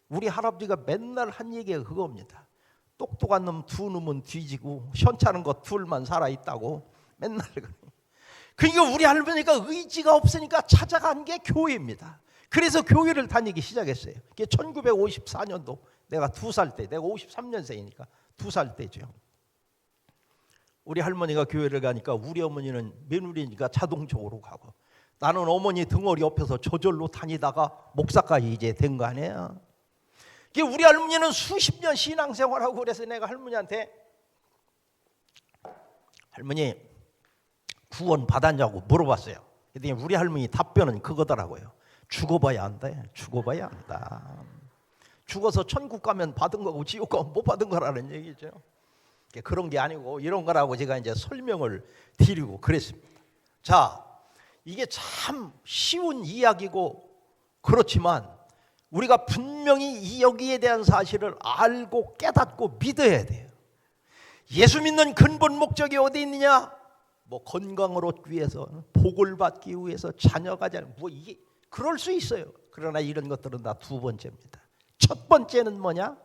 우리 할아버지가 맨날 한 얘기가 그겁니다. 똑똑한 놈 두 놈은 뒤지고 현찮은 것 둘만 살아있다고 맨날 그래요. 그러니까 우리 할머니가 의지가 없으니까 찾아간 게 교회입니다. 그래서 교회를 다니기 시작했어요. 1954년도 내가 2살 때, 내가 53년생이니까 2살 때죠. 우리 할머니가 교회를 가니까 우리 어머니는 며느리니까 자동적으로 가고 나는 어머니 등허리 옆에서 저절로 다니다가 목사까지 이제 된 거 아니에요. 우리 할머니는 수십 년 신앙생활하고 그래서 내가 할머니한테 할머니 구원 받았냐고 물어봤어요. 그랬더니 우리 할머니 답변은 그거더라고요. 죽어봐야 한다. 죽어봐야 한다. 죽어서 천국 가면 받은 거고 지옥 가면 못 받은 거라는 얘기죠. 그런 게 아니고 이런 거라고 제가 이제 설명을 드리고 그랬습니다. 자, 이게 참 쉬운 이야기고 그렇지만 우리가 분명히 여기에 대한 사실을 알고 깨닫고 믿어야 돼요. 예수 믿는 근본 목적이 어디 있느냐? 뭐 건강을 얻기 위해서, 복을 받기 위해서, 자녀가 잘 뭐 이게 그럴 수 있어요. 그러나 이런 것들은 다 두 번째입니다. 첫 번째는 뭐냐?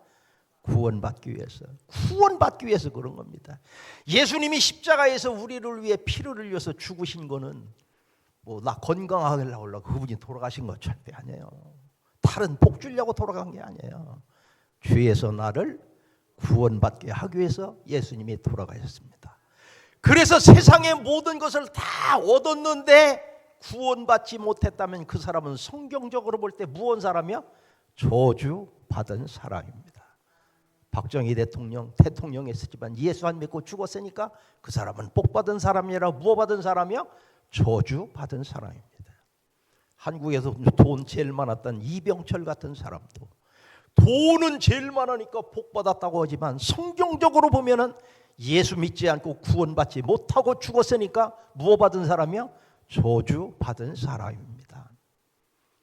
구원받기 위해서 그런 겁니다. 예수님이 십자가에서 우리를 위해 피를 흘려서 죽으신 거는 뭐 나 건강하게 하려고 그분이 돌아가신 거 절대 아니에요. 다른 복 주려고 돌아간 게 아니에요. 죄에서 나를 구원받게 하기 위해서 예수님이 돌아가셨습니다. 그래서 세상의 모든 것을 다 얻었는데 구원받지 못했다면 그 사람은 성경적으로 볼 때 무언 사람이야? 저주받은 사람입니다. 박정희 대통령 했었지만 예수 안 믿고 죽었으니까 그 사람은 복받은 사람이라 무엇 받은 사람이야? 저주받은 사람입니다. 한국에서 돈 제일 많았던 이병철 같은 사람도 돈은 제일 많으니까 복받았다고 하지만 성경적으로 보면은 예수 믿지 않고 구원받지 못하고 죽었으니까 무엇 받은 사람이야? 저주받은 사람입니다.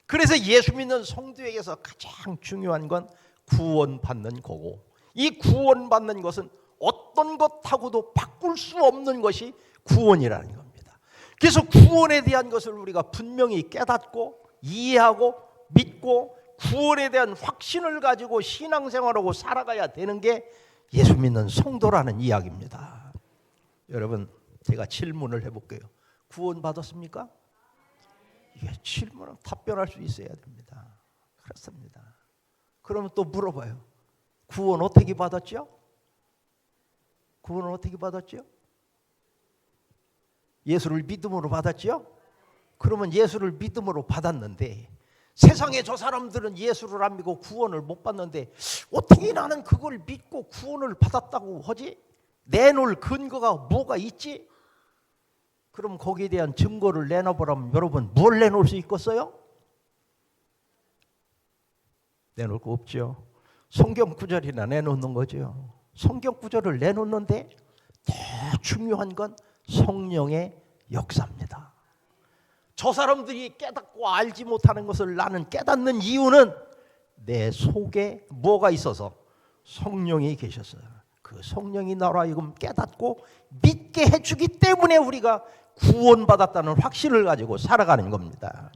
그래서 예수 믿는 성도에게서 가장 중요한 건 구원받는 거고, 이 구원받는 것은 어떤 것하고도 바꿀 수 없는 것이 구원이라는 겁니다. 그래서 구원에 대한 것을 우리가 분명히 깨닫고 이해하고 믿고 구원에 대한 확신을 가지고 신앙생활하고 살아가야 되는 게 예수 믿는 성도라는 이야기입니다. 여러분, 제가 질문을 해볼게요. 구원 받았습니까? 이게 질문은 답변할 수 있어야 됩니다. 그렇습니다. 그러면 또 물어봐요. 구원 어떻게 받았죠? 구원은 어떻게 받았죠? 예수를 믿음으로 받았죠? 그러면 예수를 믿음으로 받았는데 세상에 저 사람들은 예수를 안 믿고 구원을 못 받는데 어떻게 나는 그걸 믿고 구원을 받았다고 하지? 내놓을 근거가 뭐가 있지? 그럼 거기에 대한 증거를 내놓으라면 여러분 뭘 내놓을 수 있겠어요? 내놓을 거 없죠. 성경 구절이나 내놓는 거죠. 성경 구절을 내놓는데 더 중요한 건 성령의 역사입니다. 저 사람들이 깨닫고 알지 못하는 것을 나는 깨닫는 이유는 내 속에 뭐가 있어서? 성령이 계셔서요. 그 성령이 나로 하여금 깨닫고 믿게 해주기 때문에 우리가 구원받았다는 확신을 가지고 살아가는 겁니다.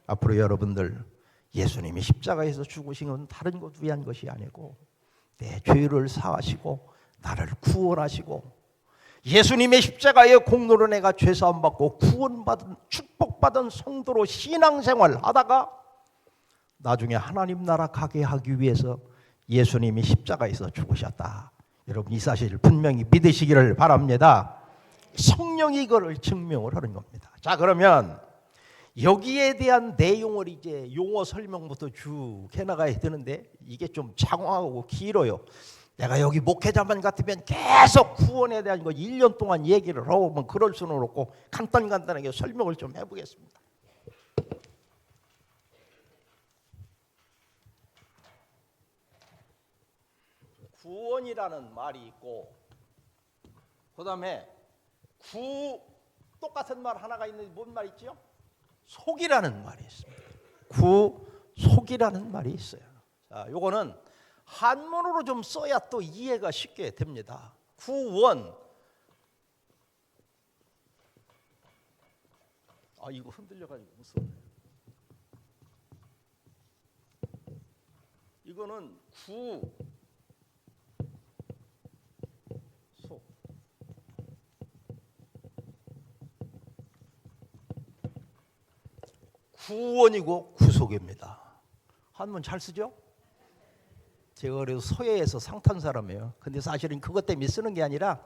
앞으로 여러분들 예수님이 십자가에서 죽으신 건 다른 것 위한 것이 아니고 내 죄를 사하시고 나를 구원하시고 예수님의 십자가의 공로로 내가 죄사함 받고 구원받은 축복받은 성도로 신앙생활 하다가 나중에 하나님 나라 가게 하기 위해서 예수님이 십자가에서 죽으셨다. 여러분 이 사실을 분명히 믿으시기를 바랍니다. 성령이 이거를 증명을 하는 겁니다. 자, 그러면 여기에 대한 내용을 이제 용어 설명부터 쭉 해나가야 되는데 이게 좀 장황하고 길어요. 내가 여기 목회자만 같으면 계속 구원에 대한 거 1년 동안 얘기를 하고 뭐 그럴 수는 없고 간단하게 설명을 좀 해보겠습니다. 구원이라는 말이 있고 그 다음에 똑같은 말 하나가 있는데 뭔 말 있죠? 속이라는 말이 있습니다. 속이라는 말이 있어요. 자, 요거는 한문으로 좀 써야 또 이해가 쉽게 됩니다. 구원. 이거 흔들려가지고 무서워. 이거는 속. 구원이고 구속입니다. 한문 잘 쓰죠? 제가 그래도 서해에서 상탄 사람이에요. 근데 사실은 그것 때문에 쓰는 게 아니라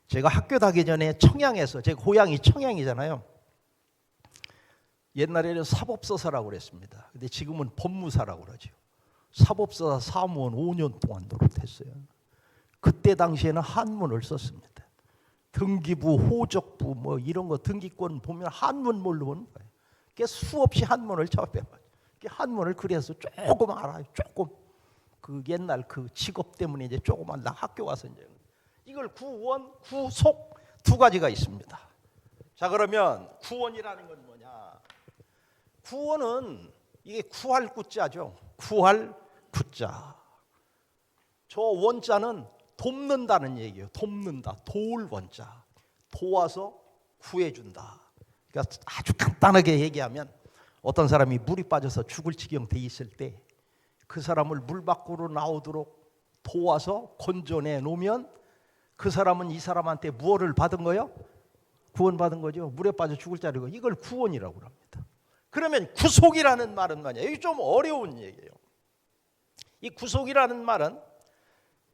제가 학교 다니기 전에 청양에서, 제 고향이 청양이잖아요. 옛날에는 사법서사라고 그랬습니다. 근데 지금은 법무사라고 그러죠. 사법서사 사무원 5년 동안 노릇했어요. 그때 당시에는 한문을 썼습니다. 등기부, 호적부 뭐 이런 거 등기권 보면 한문 모르는 거예요. 그래서 수없이 한문을 접해봐요. 한문을 그래서 조금 알아요. 조금. 그 옛날 그 직업 때문에 이제 조금만 나 학교 가서 이제 이걸 구원, 구속 두 가지가 있습니다. 자, 그러면 구원이라는 건 뭐냐? 구원은 이게 구할 구자죠. 구할 구자. 저 원자는 돕는다는 얘기예요. 돕는다. 도울 원자. 도와서 구해준다. 그러니까 아주 간단하게 얘기하면 어떤 사람이 물이 빠져서 죽을 지경 돼 있을 때 그 사람을 물 밖으로 나오도록 도와서 건져내 놓으면 그 사람은 이 사람한테 무엇을 받은 거요? 구원받은 거죠. 물에 빠져 죽을 자리고 이걸 구원이라고 합니다. 그러면 구속이라는 말은 뭐냐? 이게 좀 어려운 얘기예요. 이 구속이라는 말은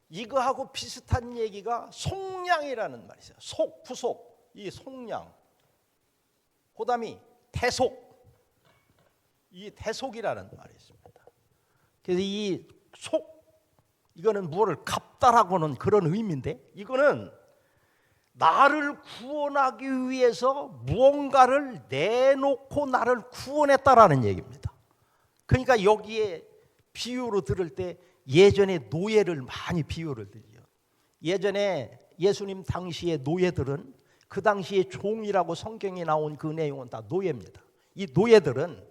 이거하고 비슷한 얘기가 속량이라는 말이 있어요. 속, 구속, 이 속량. 그다음이 대속, 이 대속이라는 말이 있습니다. 그래서 이 속, 이거는 무엇을 갚다라고는 그런 의미인데, 이거는 나를 구원하기 위해서 무언가를 내놓고 나를 구원했다라는 얘기입니다. 그러니까 여기에 비유로 들을 때 예전에 노예를 많이 비유를 들죠. 예전에 예수님 당시의 노예들은 그 당시에 종이라고 성경에 나온 그 내용은 다 노예입니다. 이 노예들은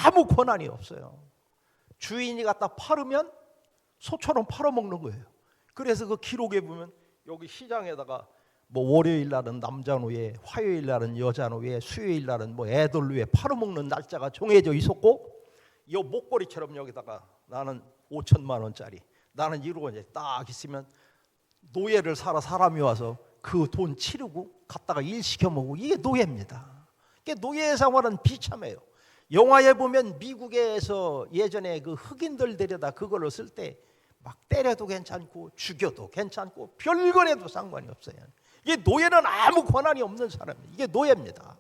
아무 권한이 없어요. 주인이 갖다 팔으면 소처럼 팔아먹는 거예요. 그래서 그 기록에 보면 여기 시장에다가 뭐 월요일 날은 남자 노예, 화요일 날은 여자 노예, 수요일 날은 뭐 애들 노예 팔아먹는 날짜가 정해져 있었고, 이 목걸이처럼 여기다가 나는 5천만 원짜리, 나는 1억 원짜리 딱 있으면 노예를 사러 사람이 와서 그 돈 치르고 갔다가 일 시켜 먹고, 이게 노예입니다. 이게 노예 생활은 비참해요. 영화에 보면 미국에서 예전에 그 흑인들 데려다 그걸로 쓸 때 막 때려도 괜찮고 죽여도 괜찮고 별거래도 상관이 없어요. 이게 노예는 아무 권한이 없는 사람이에요. 이게 노예입니다.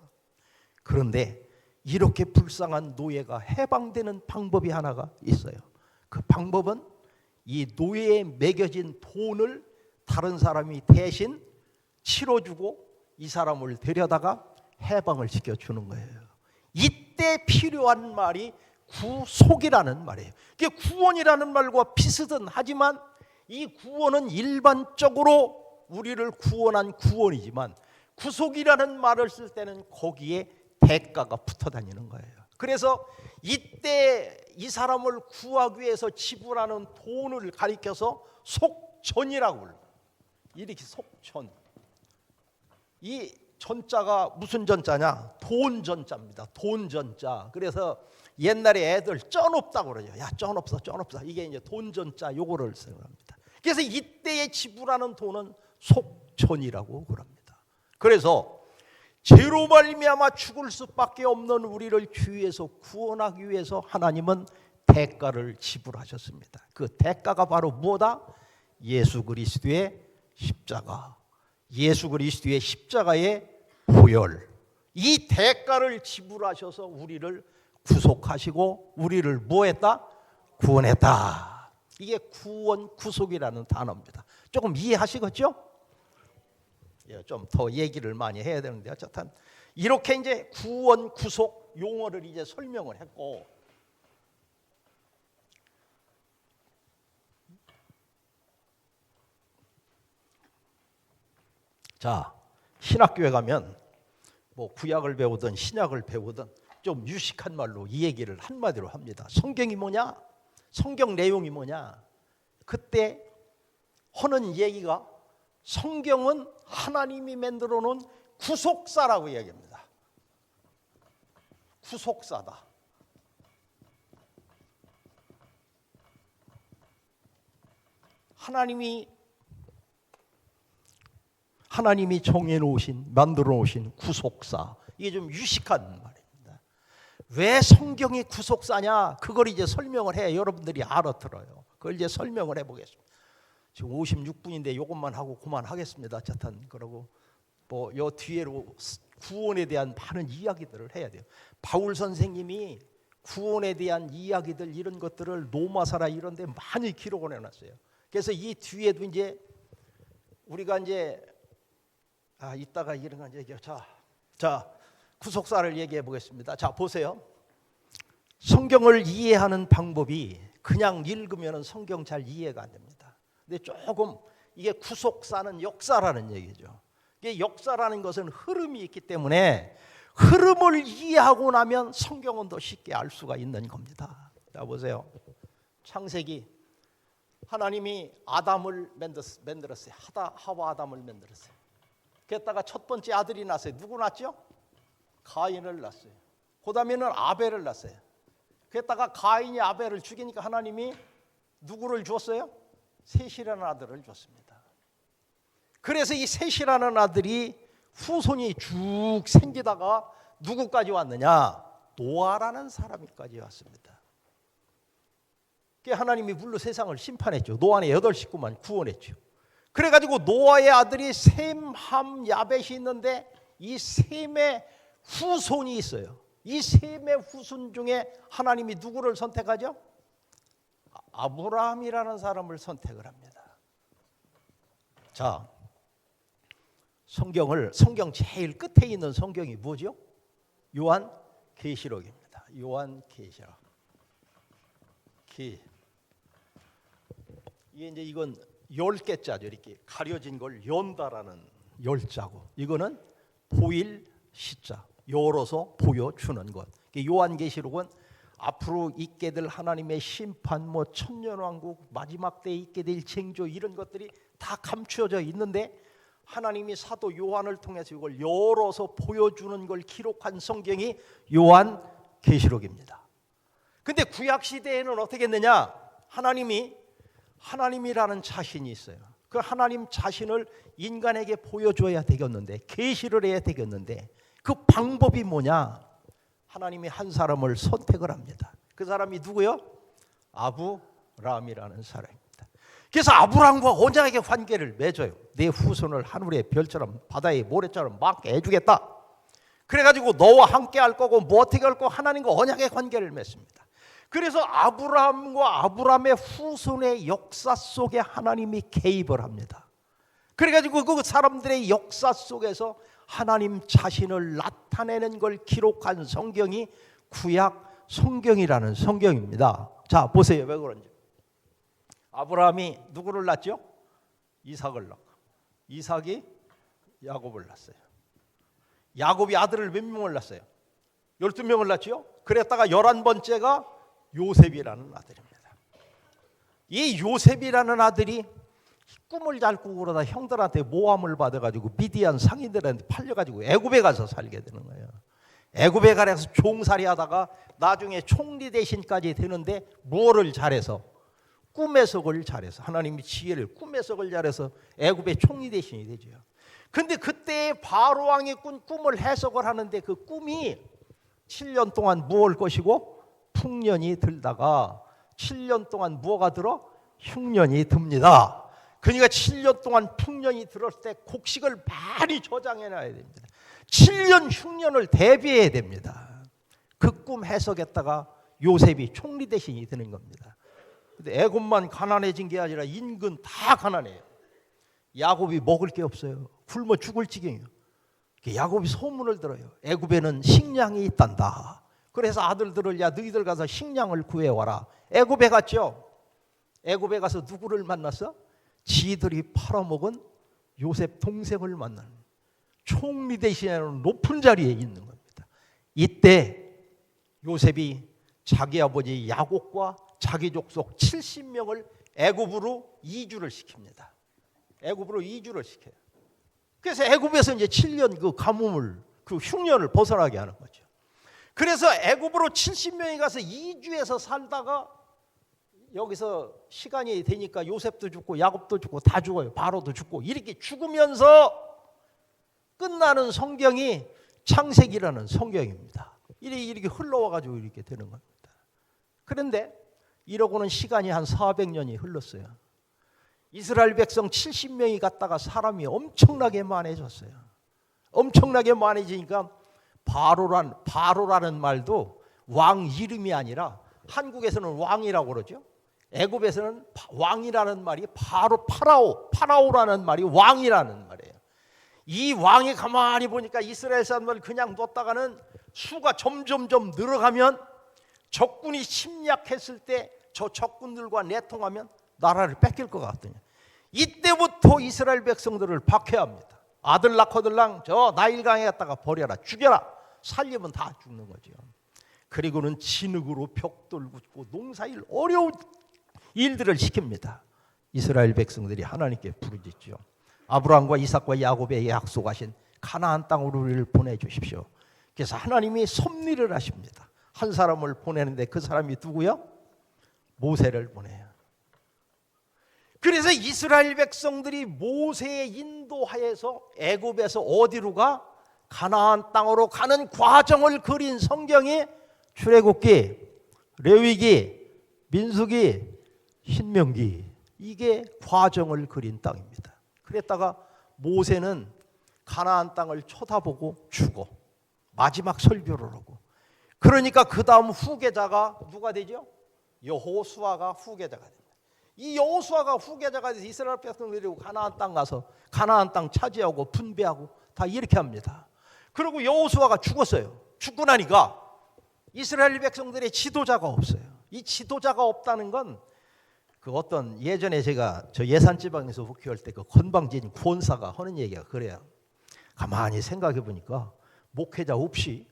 그런데 이렇게 불쌍한 노예가 해방되는 방법이 하나가 있어요. 그 방법은 이 노예에 매겨진 돈을 다른 사람이 대신 치러주고 이 사람을 데려다가 해방을 시켜주는 거예요. 이때 필요한 말이 구속이라는 말이에요. 이게 구원이라는 말과 비슷은 하지만 이 구원은 일반적으로 우리를 구원한 구원이지만 구속이라는 말을 쓸 때는 거기에 대가가 붙어 다니는 거예요. 그래서 이때 이 사람을 구하기 위해서 지불하는 돈을 가리켜서 속전이라고 불러요. 이렇게 속전. 이 전자가 무슨 전자냐? 돈 전자입니다. 돈 전자. 그래서 옛날에 애들 쩐 없다고 그러죠. 야, 쩐 없어, 쩐 없어. 이게 이제 돈 전자 요거를 사용합니다. 그래서 이때에 지불하는 돈은 속전이라고 그럽니다. 그래서 죄로 말미암아 죽을 수밖에 없는 우리를 주위에서 구원하기 위해서 하나님은 대가를 지불하셨습니다. 그 대가가 바로 뭐다? 예수 그리스도의 십자가. 예수 그리스도의 십자가의 보혈. 이 대가를 지불하셔서 우리를 구속하시고 우리를 뭐했다? 구원했다. 이게 구원, 구속이라는 단어입니다. 조금 이해하시겠죠? 좀 더 얘기를 많이 해야 되는데 어쨌든 이렇게 이제 구원, 구속 용어를 이제 설명을 했고, 자, 신학교에 가면 뭐 구약을 배우든 신약을 배우든 좀 유식한 말로 이 얘기를 한마디로 합니다. 성경이 뭐냐? 성경 내용이 뭐냐? 그때 하는 얘기가 성경은 하나님이 만들어 놓은 구속사라고 얘기합니다. 구속사다. 하나님이 정해 놓으신, 만들어 놓으신 구속사. 이게 좀 유식한 말입니다. 왜 성경이 구속사냐? 그걸 이제 설명을 해 여러분들이 알아들어요. 그걸 이제 설명을 해 보겠습니다. 지금 56분인데 이것만 하고 그만하겠습니다. 어쨌든 그러고 뭐 요 뒤에로 구원에 대한 많은 이야기들을 해야 돼요. 바울 선생님이 구원에 대한 이야기들 이런 것들을 로마서라 이런 데 많이 기록을 해놨어요. 그래서 이 뒤에도 이제 우리가 이제 이따가 이런 거 얘기해. 자, 구속사를 얘기해 보겠습니다. 자, 보세요. 성경을 이해하는 방법이 그냥 읽으면 성경 잘 이해가 안 됩니다. 근데 조금 이게 구속사는 역사라는 얘기죠. 이게 역사라는 것은 흐름이 있기 때문에 흐름을 이해하고 나면 성경은 더 쉽게 알 수가 있는 겁니다. 자, 보세요. 창세기 하나님이 아담을 만들었어요. 하와 아담을 만들었어요. 그랬다가 첫 번째 아들이 났어요. 누구 낳았죠? 가인을 낳았어요. 그 다음에는 아벨을 낳았어요. 그랬다가 가인이 아벨을 죽이니까 하나님이 누구를 주었어요? 셋이라는 아들을 줬습니다. 그래서 이 셋이라는 아들이 후손이 쭉 생기다가 누구까지 왔느냐? 노아라는 사람이까지 왔습니다. 하나님이 물로 세상을 심판했죠. 노아의 8식구만 구원했죠. 그래가지고 노아의 아들이 셈, 함, 야벳이 있는데 이 셈의 후손이 있어요. 이 셈의 후손 중에 하나님이 누구를 선택하죠? 아브라함이라는 사람을 선택을 합니다. 자, 성경 제일 끝에 있는 성경이 뭐죠? 요한계시록입니다. 요한계시록. 이건 10개자죠. 이렇게 가려진 걸 연다라는 열자고, 이거는 보일 시자, 열어서 보여주는 것. 요한계시록은 앞으로 있게 될 하나님의 심판, 천년왕국, 마지막 때에 있게 될 쟁조, 이런 것들이 다 감추어져 있는데 하나님이 사도 요한을 통해서 이걸 열어서 보여주는 걸 기록한 성경이 요한계시록입니다. 근데 구약 시대에는 어떻게 했느냐? 하나님이라는 자신이 있어요. 그 하나님 자신을 인간에게 보여줘야 되겠는데, 계시를 해야 되겠는데, 그 방법이 뭐냐? 하나님이 한 사람을 선택을 합니다. 그 사람이 누구요? 아브라함이라는 사람입니다. 그래서 아브라함과 언약의 관계를 맺어요. 내 후손을 하늘의 별처럼 바다의 모래처럼 많게 해주겠다. 그래가지고 너와 함께 할 거고 뭐 어떻게 할 거고 하나님과 언약의 관계를 맺습니다. 그래서 아브라함과 아브라함의 후손의 역사 속에 하나님이 개입을 합니다. 그래가지고 그 사람들의 역사 속에서 하나님 자신을 나타내는 걸 기록한 성경이 구약 성경이라는 성경입니다. 자, 보세요. 왜 그런지. 아브라함이 누구를 낳죠? 이삭을 낳고, 이삭이 야곱을 낳았어요. 야곱이 아들을 몇 명을 낳았어요? 12명을 낳죠. 그랬다가 11번째가 요셉이라는 아들입니다. 이 요셉이라는 아들이 꿈을 잘 꾸고 그러다 형들한테 모함을 받아가지고 미디안 상인들한테 팔려가지고 애굽에 가서 살게 되는 거예요. 애굽에 가서 종살이 하다가 나중에 총리 대신까지 되는데 뭐를 잘해서? 꿈의 석을 잘해서, 하나님이 지혜를 꿈의 석을 잘해서 애굽의 총리 대신이 되죠. 근데 그때 바로 왕이 꾼 꿈을 해석을 하는데 그 꿈이 7년 동안 무엇을 것이고 풍년이 들다가 7년 동안 무엇가 들어? 흉년이 듭니다. 그러니까 7년 동안 풍년이 들었을 때 곡식을 많이 저장해놔야 됩니다. 7년 흉년을 대비해야 됩니다. 그 꿈 해석했다가 요셉이 총리 대신이 되는 겁니다. 근데 애굽만 가난해진 게 아니라 인근 다 가난해요. 야곱이 먹을 게 없어요. 굶어 죽을 지경이에요. 야곱이 소문을 들어요. 애굽에는 식량이 있단다. 그래서 아들들을, 야 너희들 가서 식량을 구해와라. 애굽에 갔죠. 애굽에 가서 누구를 만났어? 지들이 팔아먹은 요셉 동생을 만나는, 총리 대신하는 높은 자리에 있는 겁니다. 이때 요셉이 자기 아버지 야곱과 자기 족속 70명을 애굽으로 이주를 시킵니다. 애굽으로 이주를 시켜요. 그래서 애굽에서 이제 7년 그 가뭄을, 그 흉년을 벗어나게 하는 거죠. 그래서 애굽으로 70명이 가서 이주해서 살다가 여기서 시간이 되니까 요셉도 죽고 야곱도 죽고 다 죽어요. 바로도 죽고 이렇게 죽으면서 끝나는 성경이 창세기라는 성경입니다. 이렇게 흘러와가지고 이렇게 되는 겁니다. 그런데 이러고는 시간이 한 400년이 흘렀어요. 이스라엘 백성 70명이 갔다가 사람이 엄청나게 많아졌어요. 엄청나게 많아지니까 바로라는 말도 왕 이름이 아니라 한국에서는 왕이라고 그러죠. 애굽에서는 왕이라는 말이 파라오라는 말이 왕이라는 말이에요. 이 왕이 가만히 보니까 이스라엘 사람들 그냥 뒀다가는 수가 점점점 늘어가면 적군이 침략했을 때 저 적군들과 내통하면 나라를 뺏길 것 같더니 이때부터 이스라엘 백성들을 박해합니다. 아들 낳고들랑 저 나일강에 갔다가 버려라, 죽여라. 살리면 다 죽는 거죠. 그리고는 진흙으로 벽돌 굽고 농사일 어려운 일들을 시킵니다. 이스라엘 백성들이 하나님께 부르짖죠. 아브라함과 이삭과 야곱에 약속하신 가나안 땅으로 우리를 보내주십시오. 그래서 하나님이 섭리를 하십니다. 한 사람을 보내는데 그 사람이 누구요? 모세를 보내요. 그래서 이스라엘 백성들이 모세의 인도하에서 애굽에서 어디로 가? 가나안 땅으로 가는 과정을 그린 성경이 출애굽기, 레위기, 민수기, 신명기, 이게 과정을 그린 땅입니다. 그랬다가 모세는 가나안 땅을 쳐다보고 죽어. 마지막 설교를 하고. 그러니까 그 다음 후계자가 누가 되죠? 여호수아가 후계자가 됩니다. 이 여호수아가 후계자가 돼서 이스라엘 백성들이 가나안 땅 가서 가나안 땅 차지하고 분배하고 다 이렇게 합니다. 그리고 여호수아가 죽었어요. 죽고 나니까 이스라엘 백성들의 지도자가 없어요. 이 지도자가 없다는 건 그 어떤 예전에 제가 저 예산지방에서 목회할 때 그 건방진 권사가 하는 얘기가 그래요. 가만히 생각해 보니까 목회자 없이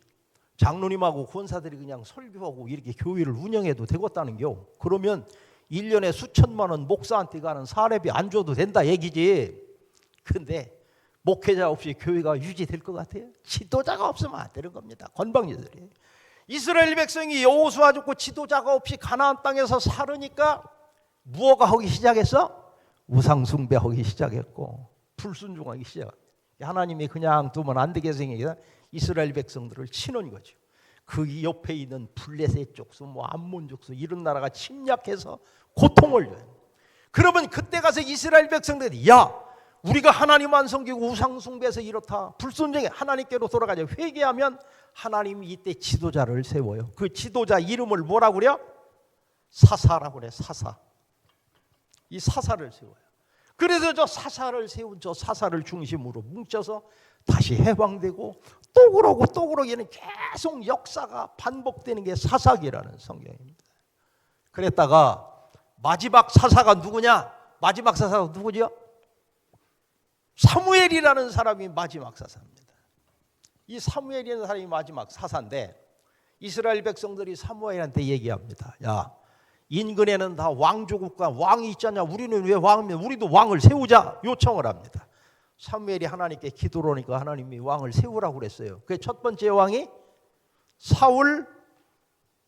장로님하고 권사들이 그냥 설교하고 이렇게 교회를 운영해도 되겠다는겨. 그러면 1년에 수천만 원 목사한테 가는 사례비 안 줘도 된다 얘기지. 근데 목회자 없이 교회가 유지될 것 같아요? 지도자가 없으면 안 되는 겁니다. 건방지들이. 이스라엘 백성이 여호수아 죽고 지도자가 없이 가나안 땅에서 살으니까 무엇가 하기 시작했어? 우상 숭배하기 시작했고 불순종하기 시작합니다. 하나님이 그냥 두면 안 되게 생기다 이스라엘 백성들을 치는 거죠. 그 옆에 있는 블레셋 족수, 암몬 족수 이런 나라가 침략해서 고통을 줘요. 그러면 그때 가서 이스라엘 백성들이 야, 우리가 하나님 안 섬기고 우상 숭배해서 이렇다. 불순종해 하나님께로 돌아가자. 회개하면 하나님이 이때 지도자를 세워요. 그 지도자 이름을 뭐라고 그래요? 사사라고 그래. 사사. 이 사사를 세워요. 그래서 저 사사를 세운 저 사사를 중심으로 뭉쳐서 다시 해방되고 또 그러고 또 그러기는 계속 역사가 반복되는 게 사사기라는 성경입니다. 그랬다가 마지막 사사가 누구냐? 마지막 사사가 누구죠? 사무엘이라는 사람이 마지막 사사입니다. 이 사무엘이라는 사람이 마지막 사사인데 이스라엘 백성들이 사무엘한테 얘기합니다. 야, 인근에는 다 왕조국과 왕이 있잖냐. 우리는 왜 왕이면 우리도 왕을 세우자 요청을 합니다. 사무엘이 하나님께 기도를 하니까 하나님이 왕을 세우라고 그랬어요. 그 첫 번째 왕이 사울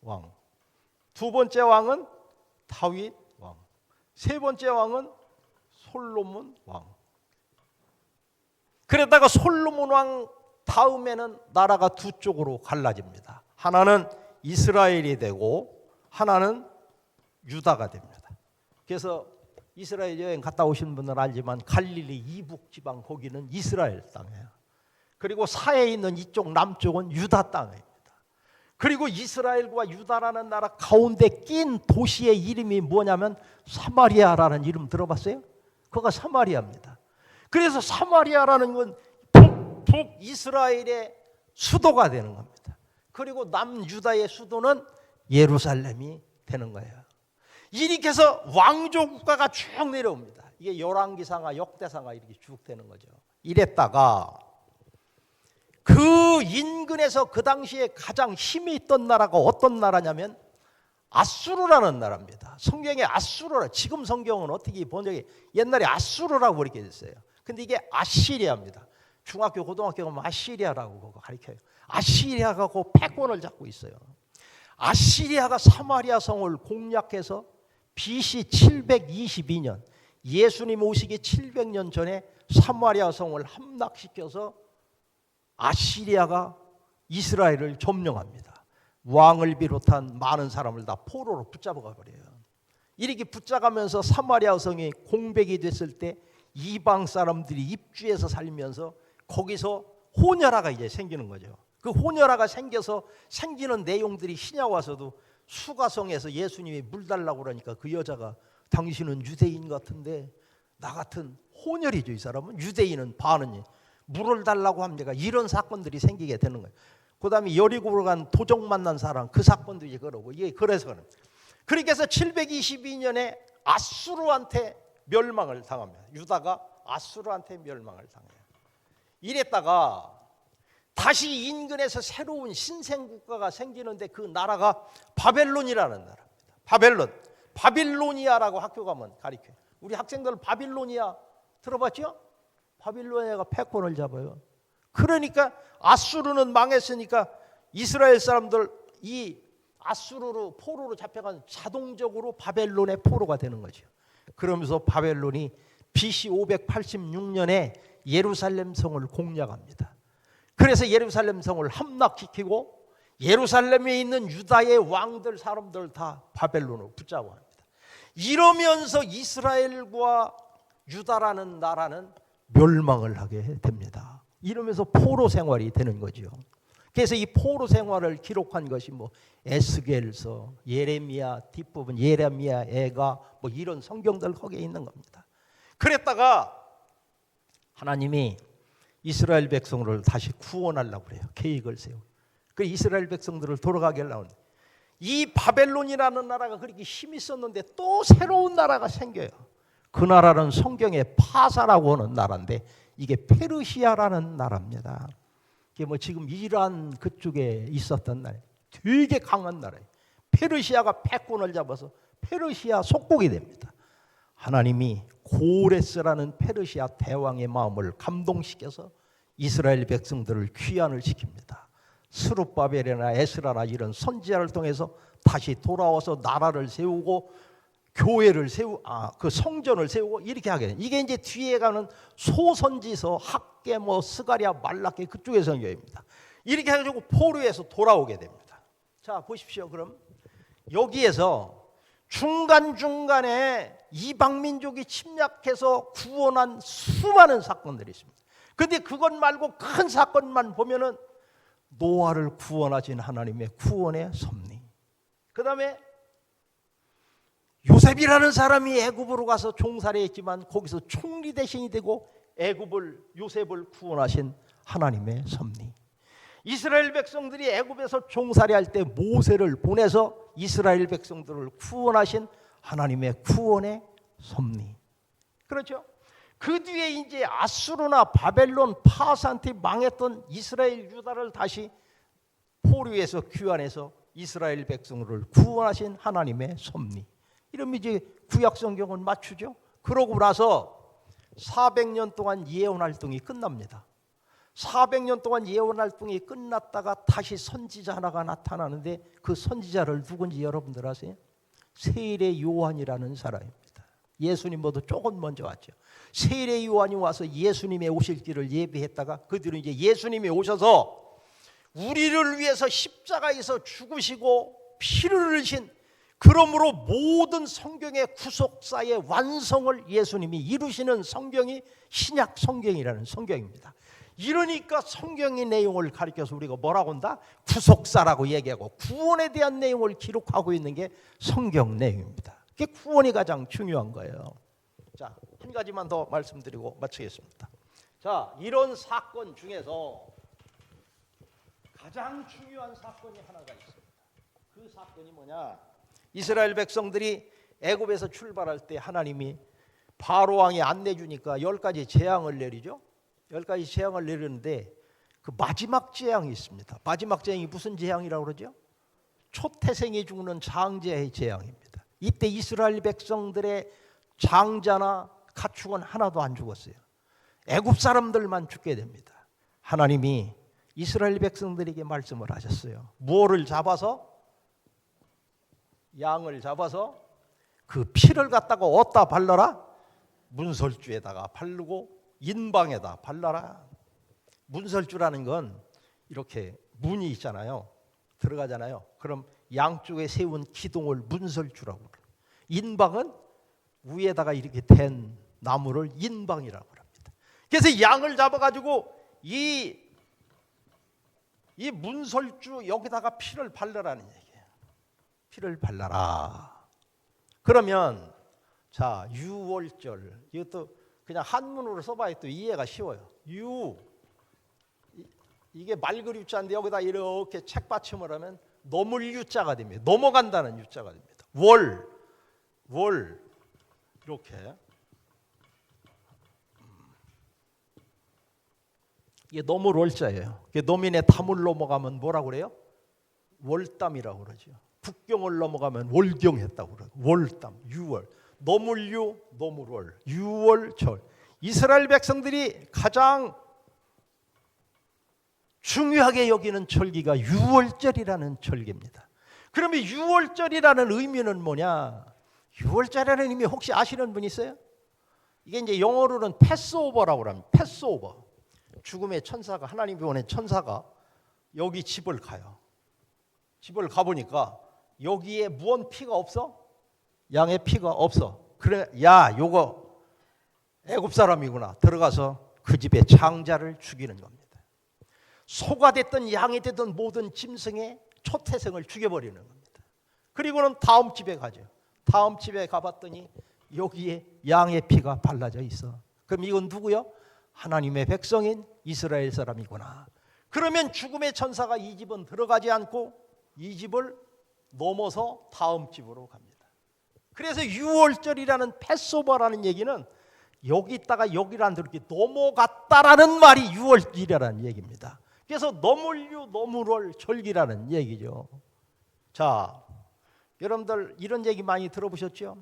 왕, 두 번째 왕은 다윗 왕, 세 번째 왕은 솔로몬 왕. 그러다가 솔로몬 왕 다음에는 나라가 두 쪽으로 갈라집니다. 하나는 이스라엘이 되고 하나는 유다가 됩니다. 그래서 이스라엘 여행 갔다 오신 분들은 알지만 갈릴리 이북 지방 거기는 이스라엘 땅이에요. 그리고 사해에 있는 이쪽 남쪽은 유다 땅입니다. 그리고 이스라엘과 유다라는 나라 가운데 낀 도시의 이름이 뭐냐면 사마리아라는 이름 들어봤어요? 그거가 사마리아입니다. 그래서 사마리아라는 건 북이스라엘의 수도가 되는 겁니다. 그리고 남유다의 수도는 예루살렘이 되는 거예요. 이렇게 해서 왕조 국가가 쭉 내려옵니다. 이게 열왕기상하 역대상하 이렇게 쭉 되는 거죠. 이랬다가 그 인근에서 그 당시에 가장 힘이 있던 나라가 어떤 나라냐면 아수르라는 나라입니다. 성경에 아수르라, 지금 성경은 어떻게 번역이 옛날에 아수르라고 그렇게 됐어요. 근데 이게 아시리아입니다. 중학교 고등학교 가면 아시리아라고 그거 가르쳐요. 아시리아가 그 패권을 잡고 있어요. 아시리아가 사마리아 성을 공략해서 BC 722년 예수님 오시기 700년 전에 사마리아 성을 함락시켜서 아시리아가 이스라엘을 점령합니다. 왕을 비롯한 많은 사람을 다 포로로 붙잡아 버려요. 이렇게 붙잡으면서 사마리아 성이 공백이 됐을 때 이방 사람들이 입주해서 살면서 거기서 호녀라가 이제 생기는 거죠. 그 호녀라가 생겨서 생기는 내용들이 신약 와서도 수가성에서 예수님이 물 달라고 그러니까 그 여자가 당신은 유대인 같은데 나 같은 혼혈이죠. 이 사람은 유대인은 반은 물을 달라고 합니다. 이런 사건들이 생기게 되는 거예요. 그 다음에 여리고로 간 도적 만난 사람 그 사건도 이제 그러고 이게 그래서 그런. 그렇게 해서 722년에 아수르한테 멸망을 당합니다. 유다가 아수르한테 멸망을 당해요. 이랬다가 다시 인근에서 새로운 신생국가가 생기는데 그 나라가 바벨론이라는 나라입니다. 바벨론, 바빌로니아라고 학교 가면 가르쳐요. 우리 학생들 바빌로니아 들어봤죠? 바빌로니아가 패권을 잡아요. 그러니까 아수르는 망했으니까 이스라엘 사람들 이 아수르로 포로로 잡혀간 자동적으로 바벨론의 포로가 되는 거죠. 그러면서 바벨론이 BC 586년에 예루살렘 성을 공략합니다. 그래서 예루살렘 성을 함락시키고 예루살렘에 있는 유다의 왕들 사람들 다 바벨론으로 붙잡아 합니다. 이러면서 이스라엘과 유다라는 나라는 멸망을 하게 됩니다. 이러면서 포로 생활이 되는 거죠. 그래서 이 포로 생활을 기록한 것이 뭐 에스겔서, 예레미야 뒷부분, 예레미야 애가 뭐 이런 성경들 거기에 있는 겁니다. 그랬다가 하나님이 이스라엘 백성을 다시 구원하려고 그래요. 계획을 세우고. 그 이스라엘 백성들을 돌아가게 하려고. 이 바벨론이라는 나라가 그렇게 힘이 있었는데 또 새로운 나라가 생겨요. 그 나라는 성경에 파사라고 하는 나라인데 이게 페르시아라는 나라입니다. 이게 뭐 지금 이란 그쪽에 있었던 나라예요. 되게 강한 나라예요. 페르시아가 패권을 잡아서 페르시아 속국이 됩니다. 하나님이 고레스라는 페르시아 대왕의 마음을 감동시켜서 이스라엘 백성들을 귀환을 시킵니다. 스룹바벨이나 에스라나 이런 선지자를 통해서 다시 돌아와서 나라를 세우고 교회를 그 성전을 세우고 이렇게 하게 돼요. 이게 이제 뒤에 가는 소선지서 학계 뭐 스가랴 말라기 그쪽의 성경입니다. 이렇게 해가지고 포로에서 돌아오게 됩니다. 자 보십시오. 그럼 여기에서 중간중간에 이방 민족이 침략해서 구원한 수많은 사건들이 있습니다. 그런데 그것 말고 큰 사건만 보면은 노아를 구원하신 하나님의 구원의 섭리. 그 다음에 요셉이라는 사람이 애굽으로 가서 종살이 했지만 거기서 총리 대신이 되고 요셉을 구원하신 하나님의 섭리. 이스라엘 백성들이 애굽에서 종살이할 때 모세를 보내서 이스라엘 백성들을 구원하신 하나님의 구원의 섭리. 그렇죠? 그 뒤에 이제 아수르나 바벨론 파사한테 망했던 이스라엘 유다를 다시 포로에서 귀환해서 이스라엘 백성들을 구원하신 하나님의 섭리. 이러면 이제 구약 성경은 맞추죠. 그러고 나서 400년 동안 예언 활동이 끝납니다. 400년 동안 예언 활동이 끝났다가 다시 선지자 하나가 나타나는데 그 선지자를 누군지 여러분들 아세요? 세례 요한이라는 사람입니다. 예수님보다 조금 먼저 왔죠. 세례 요한이 와서 예수님의 오실 길을 예비했다가 그 뒤로 이제 예수님이 오셔서 우리를 위해서 십자가에서 죽으시고 피를 흘리신, 그러므로 모든 성경의 구속사의 완성을 예수님이 이루시는 성경이 신약 성경이라는 성경입니다. 이러니까 성경의 내용을 가리켜서 우리가 뭐라고 한다? 구속사라고 얘기하고 구원에 대한 내용을 기록하고 있는 게 성경 내용입니다. 그게 구원이 가장 중요한 거예요. 자, 한 가지만 더 말씀드리고 마치겠습니다. 자, 이런 사건 중에서 가장 중요한 사건이 하나가 있습니다. 그 사건이 뭐냐? 이스라엘 백성들이 애굽에서 출발할 때 하나님이 바로 왕이 안 내주니까 10가지 재앙을 내리죠. 10가지 재앙을 내리는데 그 마지막 재앙이 있습니다. 마지막 재앙이 무슨 재앙이라고 그러죠? 초태생이 죽는 장자의 재앙입니다. 이때 이스라엘 백성들의 장자나 가축은 하나도 안 죽었어요. 애굽 사람들만 죽게 됩니다. 하나님이 이스라엘 백성들에게 말씀을 하셨어요. 무엇을 잡아서? 양을 잡아서 그 피를 갖다가 어디다 발라라? 문설주에다가 바르고 인방에다 발라라. 문설주라는 건 이렇게 문이 있잖아요. 들어가잖아요. 그럼 양쪽에 세운 기둥을 문설주라고 그래요. 인방은 위에다가 이렇게 된 나무를 인방이라고 합니다. 그래서 양을 잡아가지고 이 문설주 여기다가 피를 바르라는 얘기예요. 피를 발라라. 그러면 자, 유월절, 이것도 그냥 한문으로 써봐야 또 이해가 쉬워요. 이게 말글 유자인데 여기다 이렇게 책받침을 하면 넘을 유자가 됩니다. 넘어간다는 유자가 됩니다. 월 이렇게 이게 넘을 월자예요. 노민의 담을 넘어가면 뭐라고 그래요? 월담이라고 그러죠. 국경을 넘어가면 월경했다고 그래요. 월담, 유월, 넘을유, 넘을월, 유월절. 이스라엘 백성들이 가장 중요하게 여기는 절기가 유월절이라는 절기입니다. 그러면 유월절이라는 의미는 뭐냐? 유월절이라는 의미 혹시 아시는 분 있어요? 이게 이제 영어로는 패스오버라고 합니다. 패스오버. 죽음의 천사가, 하나님이 보낸 천사가 여기 집을 가요. 집을 가보니까 여기에 무언 피가 없어? 양의 피가 없어. 그래, 야, 요거 애굽 사람이구나. 들어가서 그 집의 장자를 죽이는 겁니다. 소가 됐든 양이 됐든 모든 짐승의 초태생을 죽여버리는 겁니다. 그리고는 다음 집에 가죠. 다음 집에 가봤더니 여기에 양의 피가 발라져 있어. 그럼 이건 누구요? 하나님의 백성인 이스라엘 사람이구나. 그러면 죽음의 천사가 이 집은 들어가지 않고 이 집을 넘어서 다음 집으로 갑니다. 그래서 유월절이라는 패스오버라는 얘기는 여기 있다가 여기를 안 들게 넘어갔다라는 말이 유월절이라는 얘기입니다. 그래서 넘을유 넘으럴 절기라는 얘기죠. 자, 여러분들 이런 얘기 많이 들어보셨죠?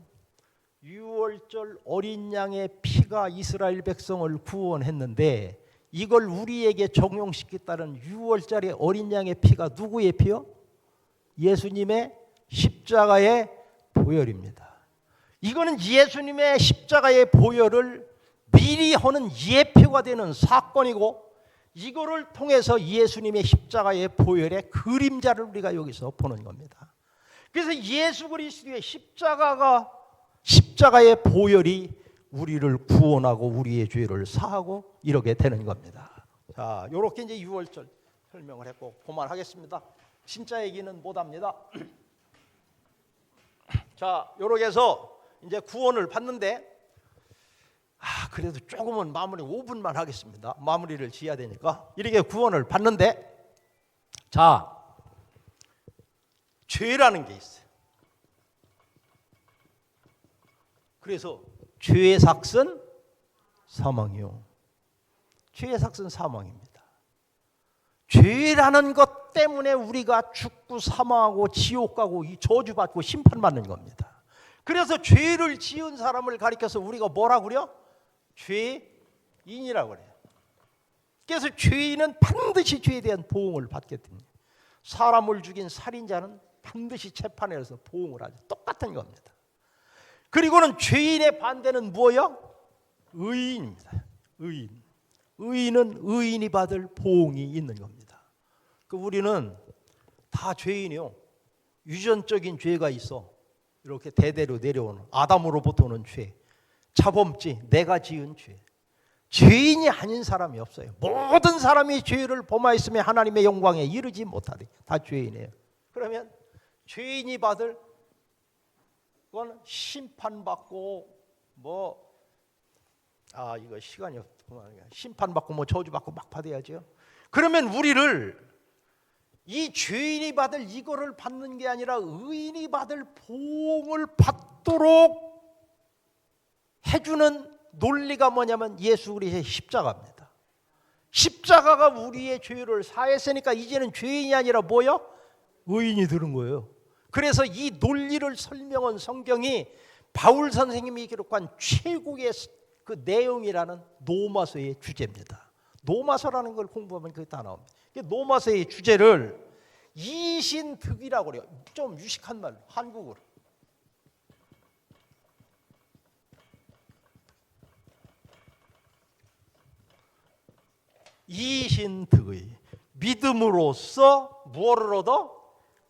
유월절 어린 양의 피가 이스라엘 백성을 구원했는데 이걸 우리에게 적용시켰다는 유월절의 어린 양의 피가 누구의 피요? 예수님의 십자가의 보혈입니다. 이거는 예수님의 십자가의 보혈을 미리 하는 예표가 되는 사건이고 이거를 통해서 예수님의 십자가의 보혈의 그림자를 우리가 여기서 보는 겁니다. 그래서 예수 그리스도의 십자가의 보혈이 우리를 구원하고 우리의 죄를 사하고 이렇게 되는 겁니다. 자, 이렇게 이제 유월절 설명을 했고 그만하겠습니다. 진짜 얘기는 못합니다. 자, 이렇게 해서 이제 구원을 받는데 그래도 조금은 마무리 5분만 하겠습니다. 마무리를 지어야 되니까 이렇게 구원을 받는데 자, 죄라는 게 있어요. 그래서 죄의 삭은 사망이요. 죄의 삭은 사망입니다. 죄라는 것 때문에 우리가 죽고 사망하고 지옥 가고 저주받고 심판받는 겁니다. 그래서 죄를 지은 사람을 가리켜서 우리가 뭐라고 그래요? 죄인이라고 그래요. 그래서 죄인은 반드시 죄에 대한 보응을 받게 됩니다. 사람을 죽인 살인자는 반드시 재판에서 보응을 하죠. 똑같은 겁니다. 그리고는 죄인의 반대는 뭐예요? 의인입니다. 의인. 의인은 의인이 받을 보응이 있는 겁니다. 우리는 다 죄인이요. 유전적인 죄가 있어. 이렇게 대대로 내려오는 아담으로부터 오는 죄, 자범죄, 내가 지은 죄. 죄인이 아닌 사람이 없어요. 모든 사람이 죄를 범하였으며 하나님의 영광에 이르지 못하되 다 죄인이에요. 그러면 죄인이 받을 그건 심판받고 이거 시간이 없구만. 심판받고 저주받고 막 받아야죠. 그러면 우리를 이 죄인이 받을 이거를 받는 게 아니라 의인이 받을 보응을 받도록 해주는 논리가 뭐냐면 예수 그리스도의 십자가입니다. 십자가가 우리의 죄를 사했으니까 이제는 죄인이 아니라 뭐요? 의인이 되는 거예요. 그래서 이 논리를 설명한 성경이 바울 선생님이 기록한 최고의 그 내용이라는 노마서의 주제입니다. 노마서라는 걸 공부하면 그게 다 나옵니다. 노마서의 주제를 이신득이라고 그래요. 좀 유식한 말로 한국어로. 이신득의 믿음으로써 무엇을 얻어?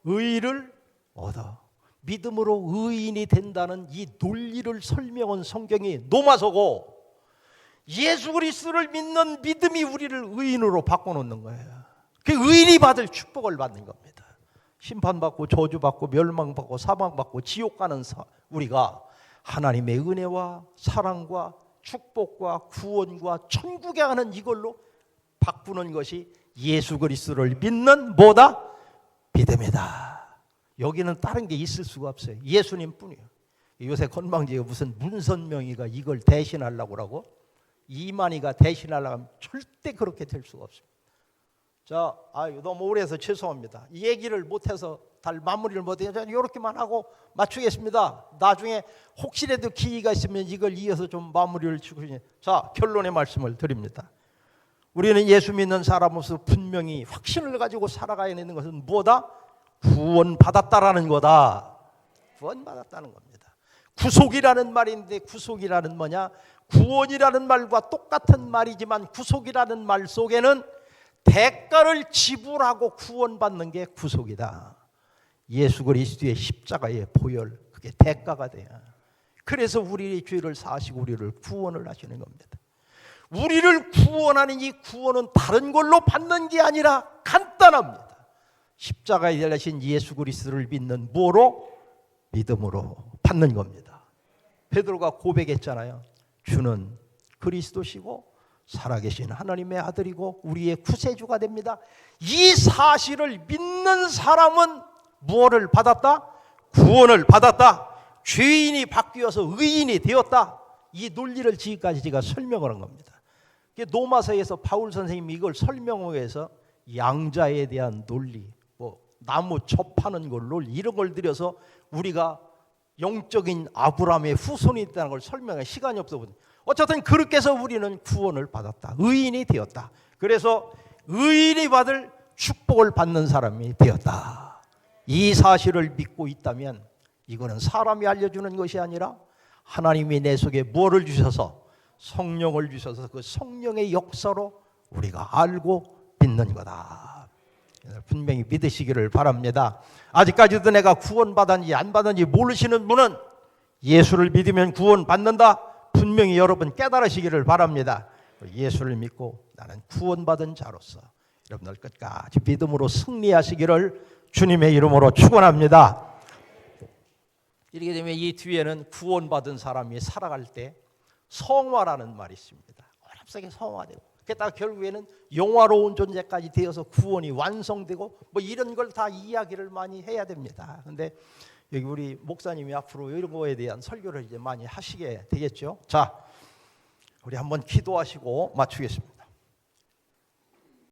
의를 얻어. 믿음으로 의인이 된다는 이 논리를 설명한 성경이 노마서고 예수 그리스도를 믿는 믿음이 우리를 의인으로 바꿔놓는 거예요. 그 의인이 받을 축복을 받는 겁니다. 심판받고 저주받고 멸망받고 사망받고 지옥 가는 우리가 하나님의 은혜와 사랑과 축복과 구원과 천국에 가는 이걸로 바꾸는 것이 예수 그리스도를 믿는 뭐다? 믿음이다. 여기는 다른 게 있을 수가 없어요. 예수님뿐이에요. 요새 건방지게 무슨 문선명이가 이걸 대신하려고 하고 이만희가 대신하려고 하면 절대 그렇게 될 수가 없습니다. 자, 너무 오래해서 죄송합니다. 이 얘기를 못해서 마무리를 못해서 이렇게만 하고 맞추겠습니다. 나중에 혹시라도 기회가 있으면 이걸 이어서 좀 마무리를 주고. 자, 결론의 말씀을 드립니다. 우리는 예수 믿는 사람으로서 분명히 확신을 가지고 살아가야 되는 것은 뭐다? 구원받았다라는 거다. 구원받았다는 겁니다. 구속이라는 말인데 구속이라는 뭐냐? 구원이라는 말과 똑같은 말이지만 구속이라는 말 속에는 대가를 지불하고 구원받는 게 구속이다. 예수 그리스도의 십자가의 보혈, 그게 대가가 돼요. 그래서 우리의 죄를 사시고 우리를 구원을 하시는 겁니다. 우리를 구원하는 이 구원은 다른 걸로 받는 게 아니라 간단합니다. 십자가에 달리신 예수 그리스도를 믿는 뭐로? 믿음으로 받는 겁니다. 베드로가 고백했잖아요. 주는 그리스도시고 살아계신 하나님의 아들이고 우리의 구세주가 됩니다. 이 사실을 믿는 사람은 무엇을 받았다? 구원을 받았다. 죄인이 바뀌어서 의인이 되었다. 이 논리를 지금까지 제가 설명을 한 겁니다. 노마서에서 바울 선생님이 이걸 설명을 해서 양자에 대한 논리, 뭐 나무 접하는 걸 논리 이런 걸 들여서 우리가 영적인 아브라함의 후손이 있다는 걸 설명할 시간이 없어. 어쨌든 그렇게 해서 우리는 구원을 받았다. 의인이 되었다. 그래서 의인이 받을 축복을 받는 사람이 되었다. 이 사실을 믿고 있다면 이거는 사람이 알려주는 것이 아니라 하나님이 내 속에 뭐를 주셔서 성령을 주셔서 그 성령의 역사로 우리가 알고 믿는 거다. 분명히 믿으시기를 바랍니다. 아직까지도 내가 구원받았는지 안 받았는지 모르시는 분은 예수를 믿으면 구원받는다. 분명히 여러분 깨달으시기를 바랍니다. 예수를 믿고 나는 구원받은 자로서 여러분들 끝까지 믿음으로 승리하시기를 주님의 이름으로 축원합니다. 이렇게 되면 이 뒤에는 구원받은 사람이 살아갈 때 성화라는 말이 있습니다. 어렵게 성화되고 게다가 결국에는 영화로운 존재까지 되어서 구원이 완성되고 뭐 이런 걸 다 이야기를 많이 해야 됩니다. 그런데 여기 우리 목사님이 앞으로 이런 거에 대한 설교를 이제 많이 하시게 되겠죠. 자, 우리 한번 기도하시고 마치겠습니다.